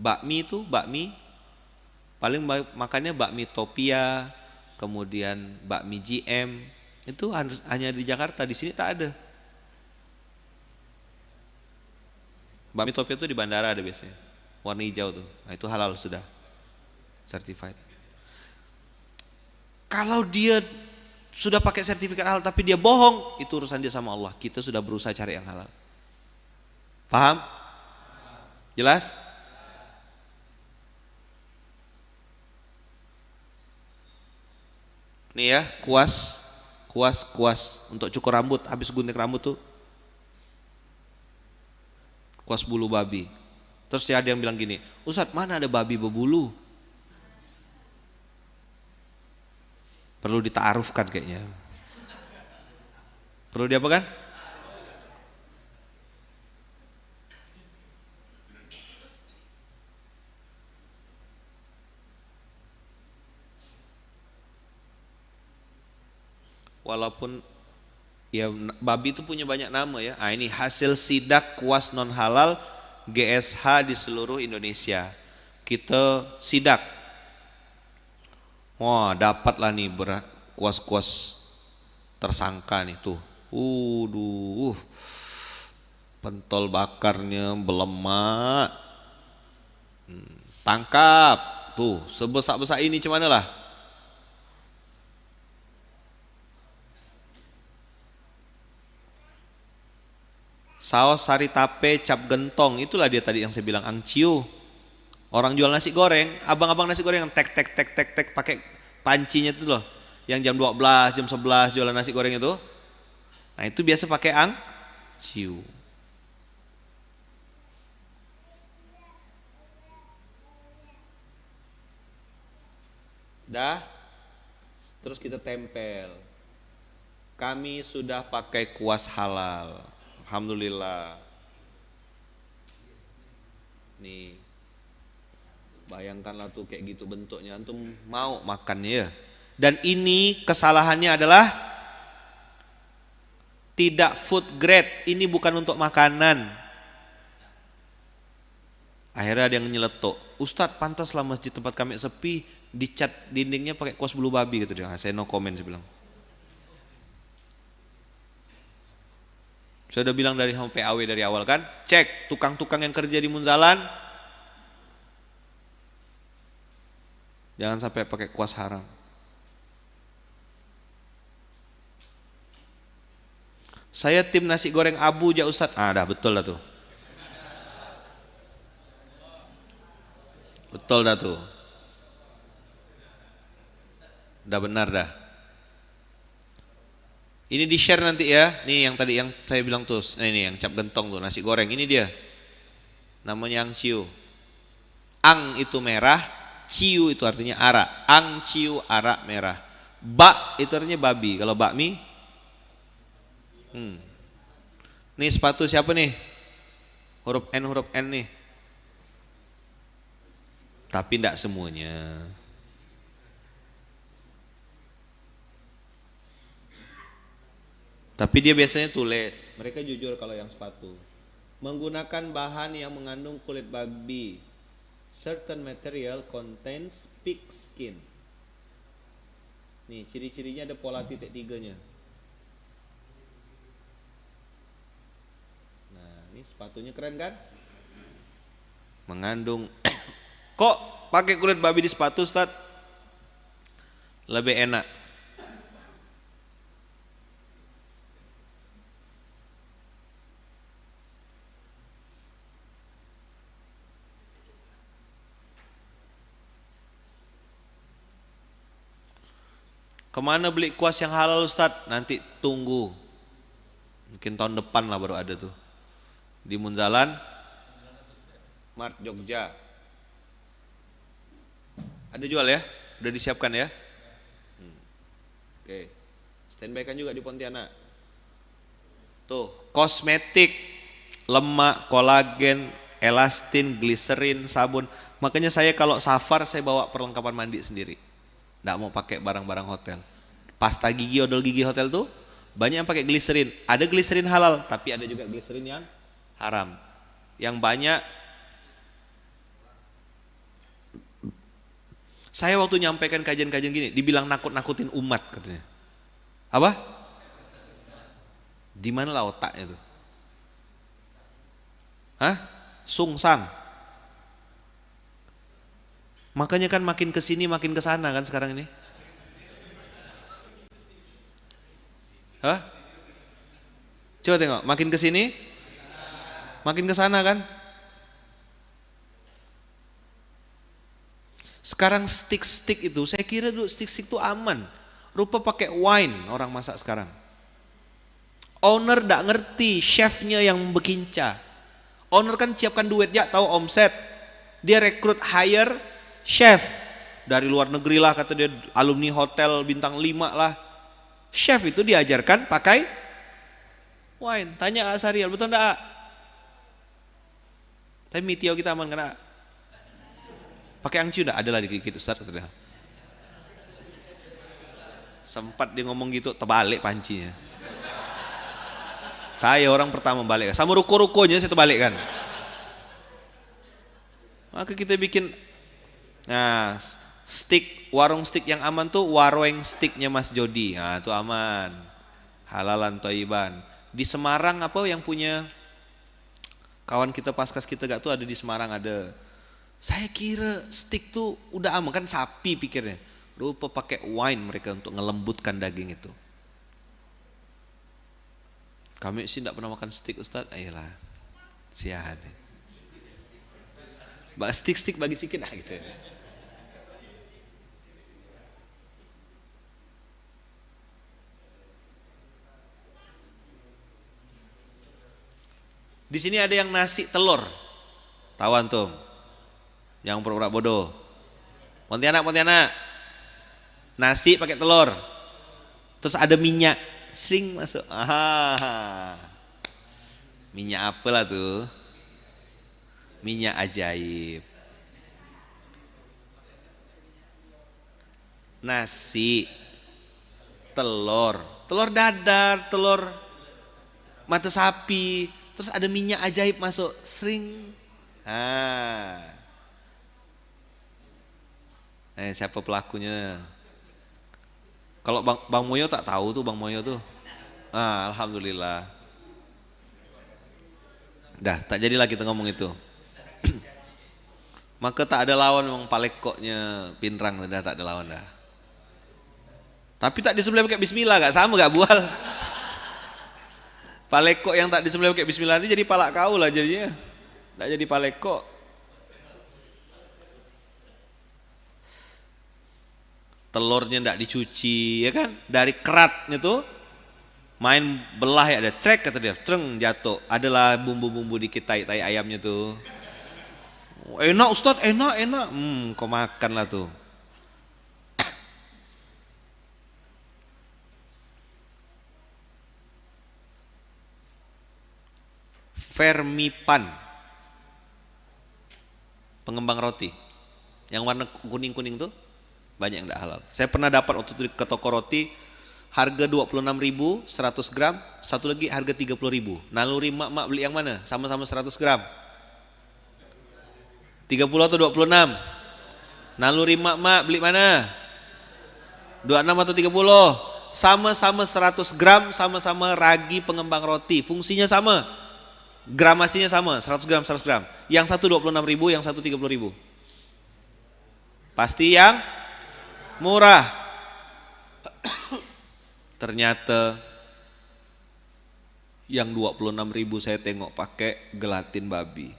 bakmi itu paling makannya bakmi Topia, kemudian bakmi GM. Itu hanya di Jakarta, di sini tak ada. Bakmi Topia itu di bandara ada biasanya, warna hijau tuh. Nah itu halal sudah, certified. Kalau dia sudah pakai sertifikat halal tapi dia bohong, itu urusan dia sama Allah. Kita sudah berusaha cari yang halal. Paham? Jelas? Nih ya, kuas untuk cukur rambut, habis gunting rambut tuh kuas bulu babi. Terus ada yang bilang gini, Ustadz mana ada babi berbulu? Perlu ditaarufkan kayaknya. Perlu diapakan? Walaupun ya babi itu punya banyak nama ya. Ini hasil sidak kuas non halal GSH di seluruh Indonesia. Kita sidak. Wah, dapatlah nih kuas-kuas tersangka nih tuh. Pentol bakarnya belemak. Tangkap. Tuh, sebesar-besar ini cuman lah. Saus sari tape cap gentong, itulah dia tadi yang saya bilang angciu. Orang jual nasi goreng, abang-abang nasi goreng yang tek pakai pancinya itu loh. Yang jam 12, jam 11 jualan nasi goreng itu. Nah, itu biasa pakai angciu. Dah. Terus kita tempel. Kami sudah pakai kuas halal. Alhamdulillah. Nih, bayangkanlah tuh kayak gitu bentuknya, antum mau makan ya. Dan ini kesalahannya adalah tidak food grade, ini bukan untuk makanan. Akhirnya ada yang nyeletuk, Ustadz pantaslah masjid tempat kami sepi, dicat dindingnya pakai kuas bulu babi gitu dia. Saya no comment, saya bilang. Saya udah bilang dari PAW dari awal kan, cek tukang-tukang yang kerja di Munzalan, jangan sampai pakai kuas haram. Saya tim nasi goreng abu ya Ustadz. Dah betul dah tuh. Betul dah tuh. Udah benar dah. Ini di share nanti ya. Nih yang tadi yang saya bilang tuh, ini yang cap gentong tuh nasi goreng. Ini dia. Namanya ang ciu. Ang itu merah, ciu itu artinya arak. Ang ciu arak merah. Bak itu artinya babi. Kalau bakmi, nih sepatu siapa nih? Huruf N nih. Tapi tidak semuanya. Tapi dia biasanya tulis. Mereka jujur kalau yang sepatu. Menggunakan bahan yang mengandung kulit babi. Certain material contains pig skin. Nih ciri-cirinya ada pola titik tiganya. Nah ini sepatunya keren kan? Mengandung. Kok pakai kulit babi di sepatu Ustaz? Lebih enak. Kemana beli kuas yang halal Ustaz? Nanti tunggu. Mungkin tahun depan lah baru ada tuh. Di Munzalan, Mart Jogja. Ada jual ya? Udah disiapkan ya? Oke. Standby kan juga di Pontianak. Tuh, kosmetik, lemak, kolagen, elastin, gliserin, sabun. Makanya saya kalau safar saya bawa perlengkapan mandi sendiri. Nggak mau pakai barang-barang hotel. Pasta gigi, odol gigi hotel tuh banyak yang pakai gliserin. Ada gliserin halal, tapi ada juga gliserin yang haram. Yang banyak. Saya waktu nyampaikan kajian-kajian gini, dibilang nakut-nakutin umat katanya. Apa? Di mana lah otaknya tuh? Hah? Sungsang. Makanya kan makin kesini makin kesana kan sekarang ini. Hah? Coba tengok, makin kesini, makin kesana kan. Sekarang stick-stick itu, saya kira dulu stick-stick itu aman. Rupa pakai wine orang masak sekarang. Owner tidak ngerti, chefnya yang bekinca. Owner kan siapkan duit ya, tahu omset. Dia rekrut hire chef dari luar negeri lah, kata dia alumni hotel bintang 5 lah. Chef itu diajarkan pakai wine. Tanya Asarial, betul enggak? Tapi mitio kita aman kan? Pakai angci udah ada lah dikit Ustaz kata dia. Sempat dia ngomong gitu, terbalik pancinya. Saya orang pertama balik, sama ruko-rukonya saya terbalik kan. Maka kita bikin, nah stick, warung stick yang aman tuh warung sticknya Mas Jody, nah itu aman, halalan toiban. Di Semarang apa yang punya kawan kita paskas kita gak tuh ada di Semarang ada. Saya kira stick tuh udah aman kan, sapi pikirnya. Rupa pakai wine mereka untuk ngelembutkan daging itu. Kami sih tidak pernah makan stick Ustaz. Ayolah, sian. Stick bagi sikit lah gitu. Di sini ada yang nasi telur. Tahu antum? Yang pura-pura bodoh. Pontianak. Nasi pakai telur. Terus ada minyak. sring masuk. Ah, minyak apa lah tuh? Minyak ajaib. Nasi, telur dadar, telur mata sapi, terus ada minyak ajaib masuk, sring. Siapa pelakunya? Kalau Bang Moyo tak tahu tuh, Bang Moyo tuh. Alhamdulillah. Dah, tak jadilah kita ngomong itu. Maka tak ada lawan memang palekoknya Pinrang, dah tak ada lawan dah. Tapi tak disembelih pakai bismillah, gak sama gak bual. Palekok yang tak disembelih pakai bismillah ini jadi palak kau lah jadinya. Tak jadi palekok. Telurnya ndak dicuci, ya kan? Dari keratnya tuh main belah ya, ada trek kata dia, treng jatuh. Adalah bumbu-bumbu dikit tai ayamnya tuh. Enak Ustadz, enak. Kau makan lah tuh. Fermipan, pengembang roti, yang warna kuning-kuning tuh. Banyak yang tidak halal. Saya pernah dapat waktu itu ke toko roti, harga 26.000 100 gram, satu lagi harga 30.000. Naluri mak beli yang mana? Sama-sama 100 gram. 30 atau 26? Naluri mak beli mana? 26 atau 30? Sama-sama 100 gram, sama-sama ragi pengembang roti. Fungsinya sama. Gramasinya sama, 100 gram, 100 gram. Yang satu 26.000, yang satu 30.000. Pasti yang murah. Ternyata yang 26.000 saya tengok pakai gelatin babi.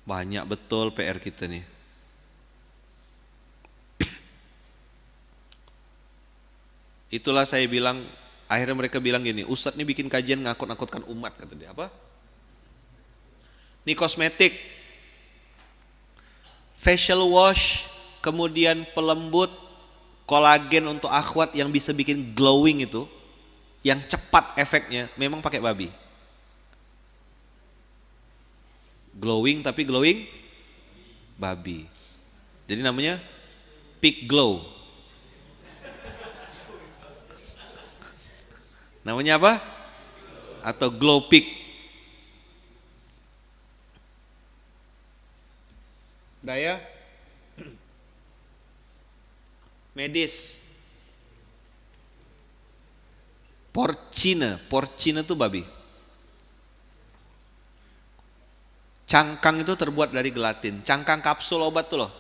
Banyak betul PR kita nih. Itulah saya bilang, akhirnya mereka bilang gini, Ustadz nih bikin kajian ngakut-ngakutkan umat, kata dia. Apa? Ini kosmetik, facial wash, kemudian pelembut, kolagen untuk akhwat yang bisa bikin glowing itu, yang cepat efeknya, memang pakai babi. Glowing tapi glowing babi. Jadi namanya pig glow. Namanya apa? Atau glow pig. Daya medis. Porcina itu babi. Cangkang itu terbuat dari gelatin. Cangkang kapsul obat tuh loh.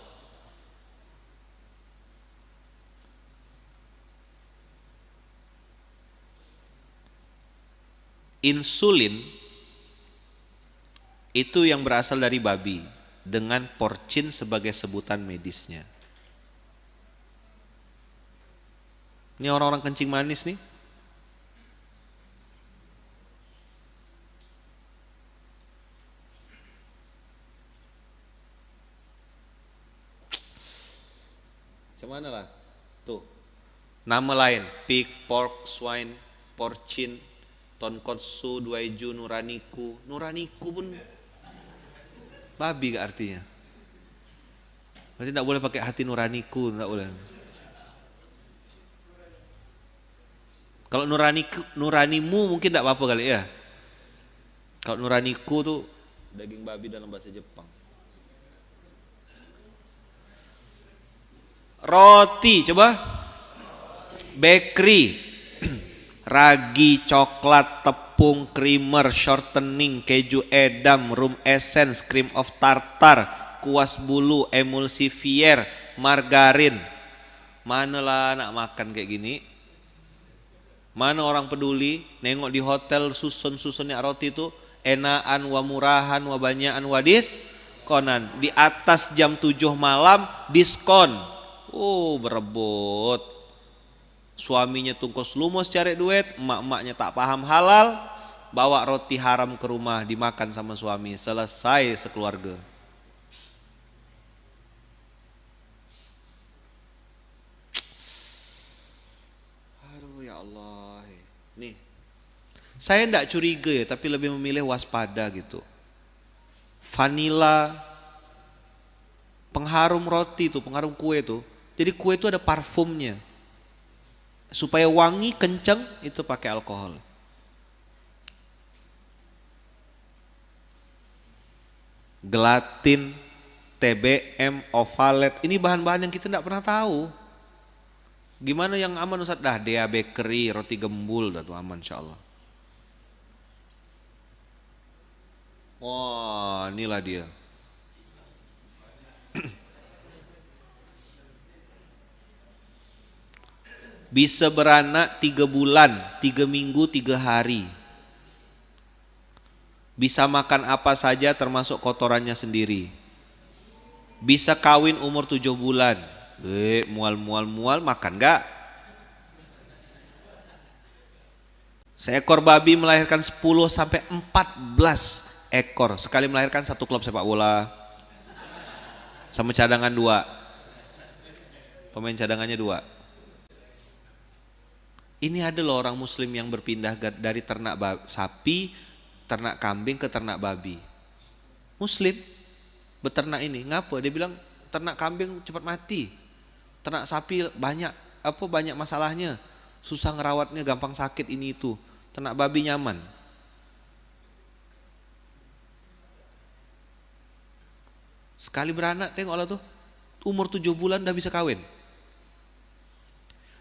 Insulin itu yang berasal dari babi dengan porcin sebagai sebutan medisnya. Ini orang-orang kencing manis nih. Semana lah? Tuh. Nama lain, pig, pork, swine, porcin, tonkotsu, duaiju, nuraniku. Nuraniku pun babi gak artinya? Berarti tidak boleh pakai hati nuraniku, tidak boleh. Kalau nuranimu mungkin tidak apa-apa kali ya. Kalau nuraniku tuh daging babi dalam bahasa Jepang. Roti, coba. Bakery. Ragi, coklat, tepung, creamer, shortening, keju edam, room essence, cream of tartar, kuas bulu, emulsifier, margarin. Manalah anak makan kayak gini? Mana orang peduli nengok di hotel susun-susunnya roti itu enaan wa murahan wa banyakan wa diskonan. Di atas jam 7 malam diskon. Berebut. Suaminya tungkos lumos cari duit, emak-emaknya tak paham halal, bawa roti haram ke rumah dimakan sama suami, selesai sekeluarga. Aduh ya Allah. Nih, saya tidak curiga ya, tapi lebih memilih waspada gitu. Vanila, pengharum roti tuh, pengharum kue tuh. Jadi kue itu ada parfumnya. Supaya wangi kenceng itu pakai alkohol. Gelatin, TBM, ovalet, ini bahan-bahan yang kita tidak pernah tahu. Gimana yang aman Ustaz? Dah Dea Bakery, roti gembul, dah tuh aman insyaallah. Wah, inilah dia. Bisa beranak 3 bulan, 3 minggu, 3 hari. Bisa makan apa saja termasuk kotorannya sendiri. Bisa kawin umur 7 bulan. Mual makan enggak? Seekor babi melahirkan 10 sampai 14 ekor. Sekali melahirkan 1 klub sepak bola. Sama cadangan 2. Pemain cadangannya 2. Ini ada loh orang muslim yang berpindah dari ternak sapi, ternak kambing ke ternak babi. Muslim beternak ini, ngapa? Dia bilang ternak kambing cepat mati, ternak sapi banyak masalahnya, susah ngerawatnya, gampang sakit ini itu. Ternak babi nyaman. Sekali beranak tengoklah tuh, umur 7 bulan udah bisa kawin.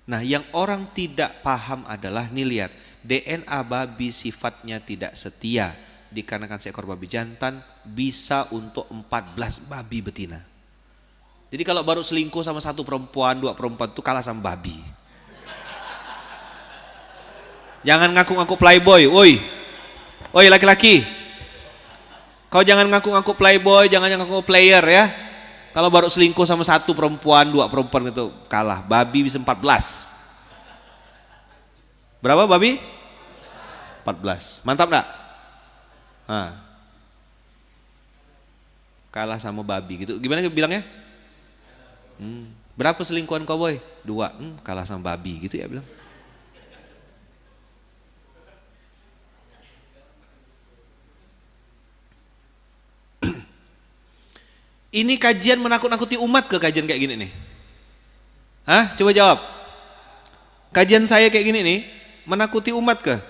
Nah, yang orang tidak paham adalah, nih lihat, DNA babi sifatnya tidak setia. Dikarenakan seekor babi jantan bisa untuk 14 babi betina. Jadi kalau baru selingkuh sama 1 perempuan, 2 perempuan itu kalah sama babi. Jangan ngaku-ngaku playboy, woi laki-laki. Kau jangan ngaku-ngaku playboy, jangan ngaku player ya. Kalau baru selingkuh sama 1 perempuan, 2 perempuan itu kalah. Babi bisa 14. Berapa babi? 14. Mantap enggak? Nah. Kalah sama babi gitu. Gimana bilangnya? Berapa selingkuhan kau boy? 2. Kalah sama babi gitu ya bilang. Ini kajian menakut-nakuti umat ke kajian kayak gini nih? Hah? Coba jawab. Kajian saya kayak gini nih, menakuti umat ke?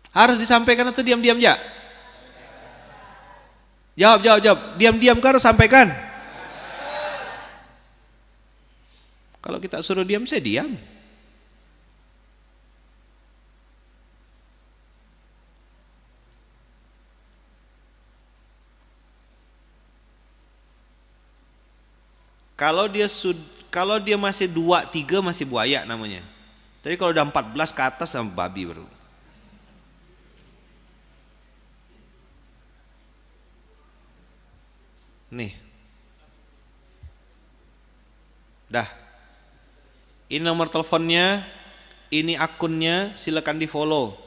Harus disampaikan atau diam-diam ya? Jawab. Diam-diam kan harus sampaikan? Kalau kita suruh diam, saya diam. Kalau dia masih 2, 3 masih buaya namanya. Tapi kalau udah 14 ke atas sama babi baru. Nih. Dah. Ini nomor teleponnya, ini akunnya, silakan di-follow.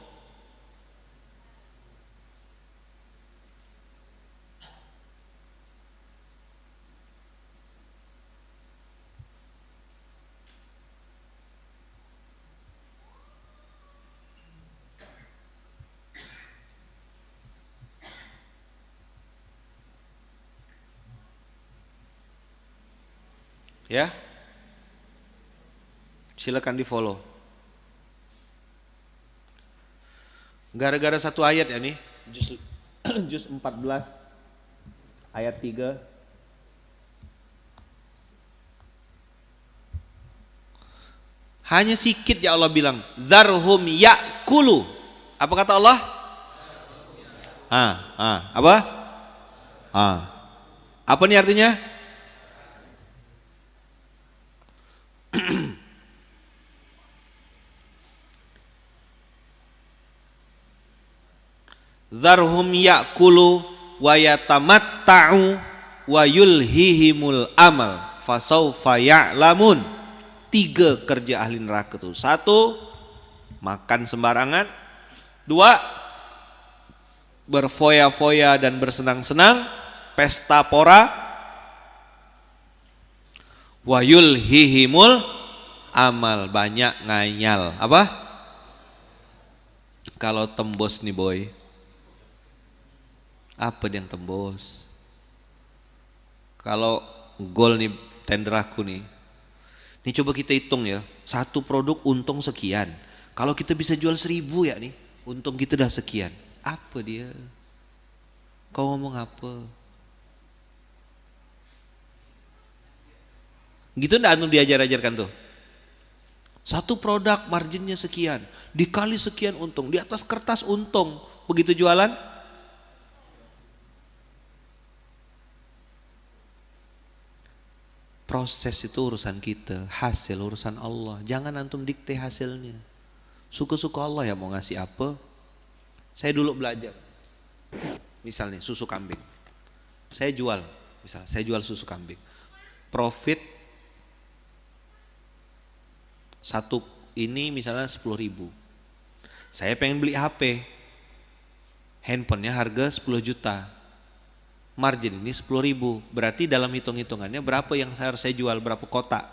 Ya, silakan di follow. Gara-gara 1 ayat ya nih, juz 14 ayat 3. Hanya sikit ya Allah bilang, dzarhum ya'kulu. Apa kata Allah? Apa? Apa nih artinya? Dzarhum ya'kulu wa yatamatta'u wa yulhihimul amal fasawfa ya'lamun. 3 kerja ahli neraka tuh. 1, makan sembarangan. 2, berfoya-foya dan bersenang-senang, pesta pora. Wa yulhihimul amal, banyak ngayal. Apa? Kalau tembus nih boy, apa yang tembus? Kalau gol nih tender aku nih. Nih coba kita hitung ya, 1 produk untung sekian. Kalau kita bisa jual 1000 ya nih, untung kita udah sekian. Apa dia? Kau ngomong apa? Gitu enggak antum diajar-ajarkan tuh? 1 produk marginnya sekian, dikali sekian untung, di atas kertas untung. Begitu jualan, proses itu urusan kita, hasil urusan Allah. Jangan antum dikte hasilnya. Suka-suka Allah ya mau ngasih apa. Saya dulu belajar, misalnya susu kambing, saya jual, misalnya saya jual susu kambing, profit 1 ini misalnya 10.000. Saya pengen beli HP, handphonenya harga 10 juta, margin ini 10.000. Berarti dalam hitung-hitungannya berapa yang harus saya jual, berapa kotak?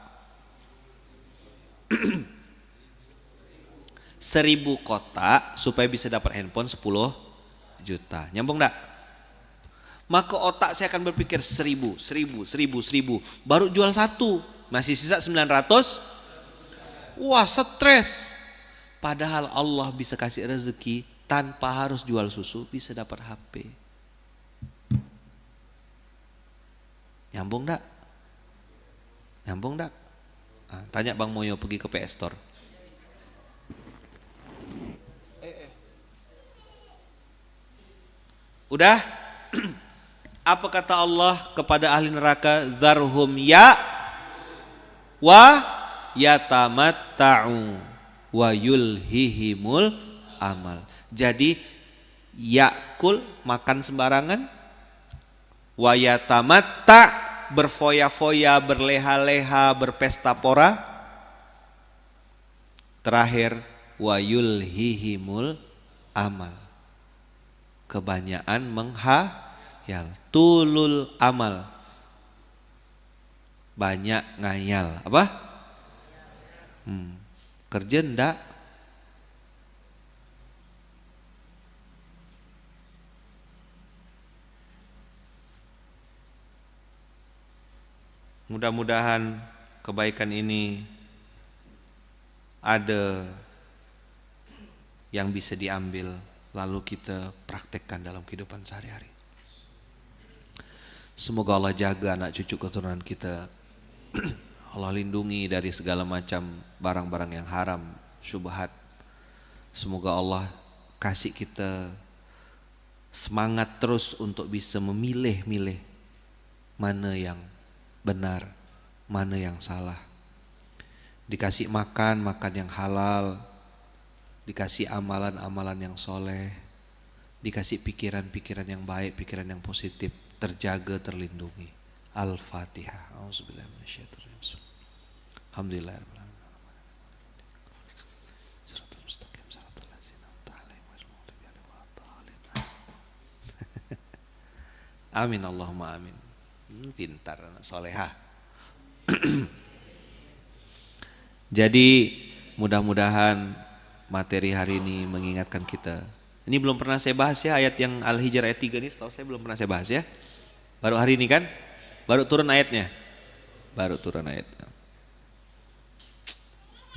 1000 kotak supaya bisa dapat handphone 10 juta. Nyambung enggak? Maka otak saya akan berpikir 1000, baru jual 1, masih sisa 900. Wah, stres. Padahal Allah bisa kasih rezeki tanpa harus jual susu, bisa dapat HP. Nyambung enggak? Nyambung enggak? Nah, tanya Bang Moyo pergi ke PS Store. Udah? Apa kata Allah kepada ahli neraka? Dzarhum ya wa yatamatta'u wa yulhihimul amal. Jadi yakul, makan sembarangan, wa yatamatta', berfoya-foya, berleha-leha, berpesta pora. Terakhir, wa yulhihimul amal, kebanyakan menghayal, tulul amal, banyak ngayal. Apa? Kerja ndak? Mudah-mudahan kebaikan ini ada yang bisa diambil lalu kita praktekkan dalam kehidupan sehari-hari. Semoga Allah jaga anak cucu keturunan kita. Allah lindungi dari segala macam barang-barang yang haram, syubhat. Semoga Allah kasih kita semangat terus untuk bisa memilih-milih mana yang benar, mana yang salah. Dikasih makan yang halal, dikasih amalan-amalan yang soleh, dikasih pikiran-pikiran yang baik, pikiran yang positif, terjaga, terlindungi. Al-Fatihah. Auzubillahi minasyaitonir rajim. Alhamdulillah. Amin Allahumma amin. Pintar anak solehah. Jadi mudah-mudahan materi hari ini mengingatkan kita. Ini belum pernah saya bahas ya, ayat yang Al-Hijr ayat 3 ini, setahu saya belum pernah saya bahas ya. Baru hari ini kan? Baru turun ayatnya. Baru turun ayatnya.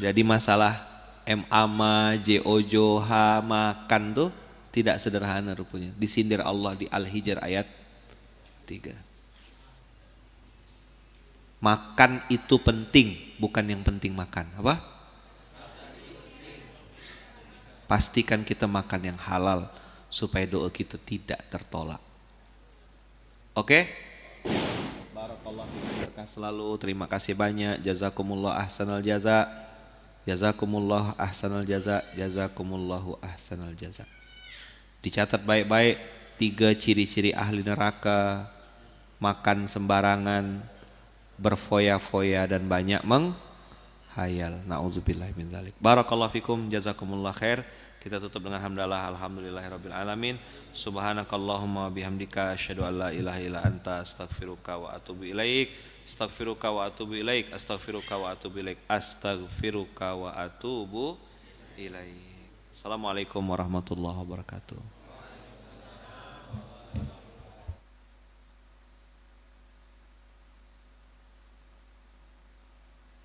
Jadi masalah MAMA, JOJO, H, makan tuh tidak sederhana rupanya. Disindir Allah di Al-Hijr ayat 3. Makan itu penting, bukan yang penting makan. Apa? Pastikan kita makan yang halal supaya doa kita tidak tertolak. Oke? Barakallahu fiikum, berkah selalu. Terima kasih banyak. Jazakumullah ahsanal jaza. Jazakumullah ahsanal jaza. Jazakumullahu ahsanal jaza. Dicatat baik-baik 3 ciri-ciri ahli neraka: makan sembarangan, berfoya-foya dan banyak menghayal. khayal. Nauzubillahi min dzalik. Barakallahu fikum, jazakumullah khair. Kita tutup dengan hamdalah alhamdulillahirabbil alamin. Subhanakallahumma bihamdika asyhadu an la ilaha illa anta astaghfiruka wa atubu ilaik. Astaghfiruka wa atubu ilaik. Astaghfiruka wa atubu ilaik. Astaghfiruka wa atubu ilaik. Assalamualaikum warahmatullahi wabarakatuh.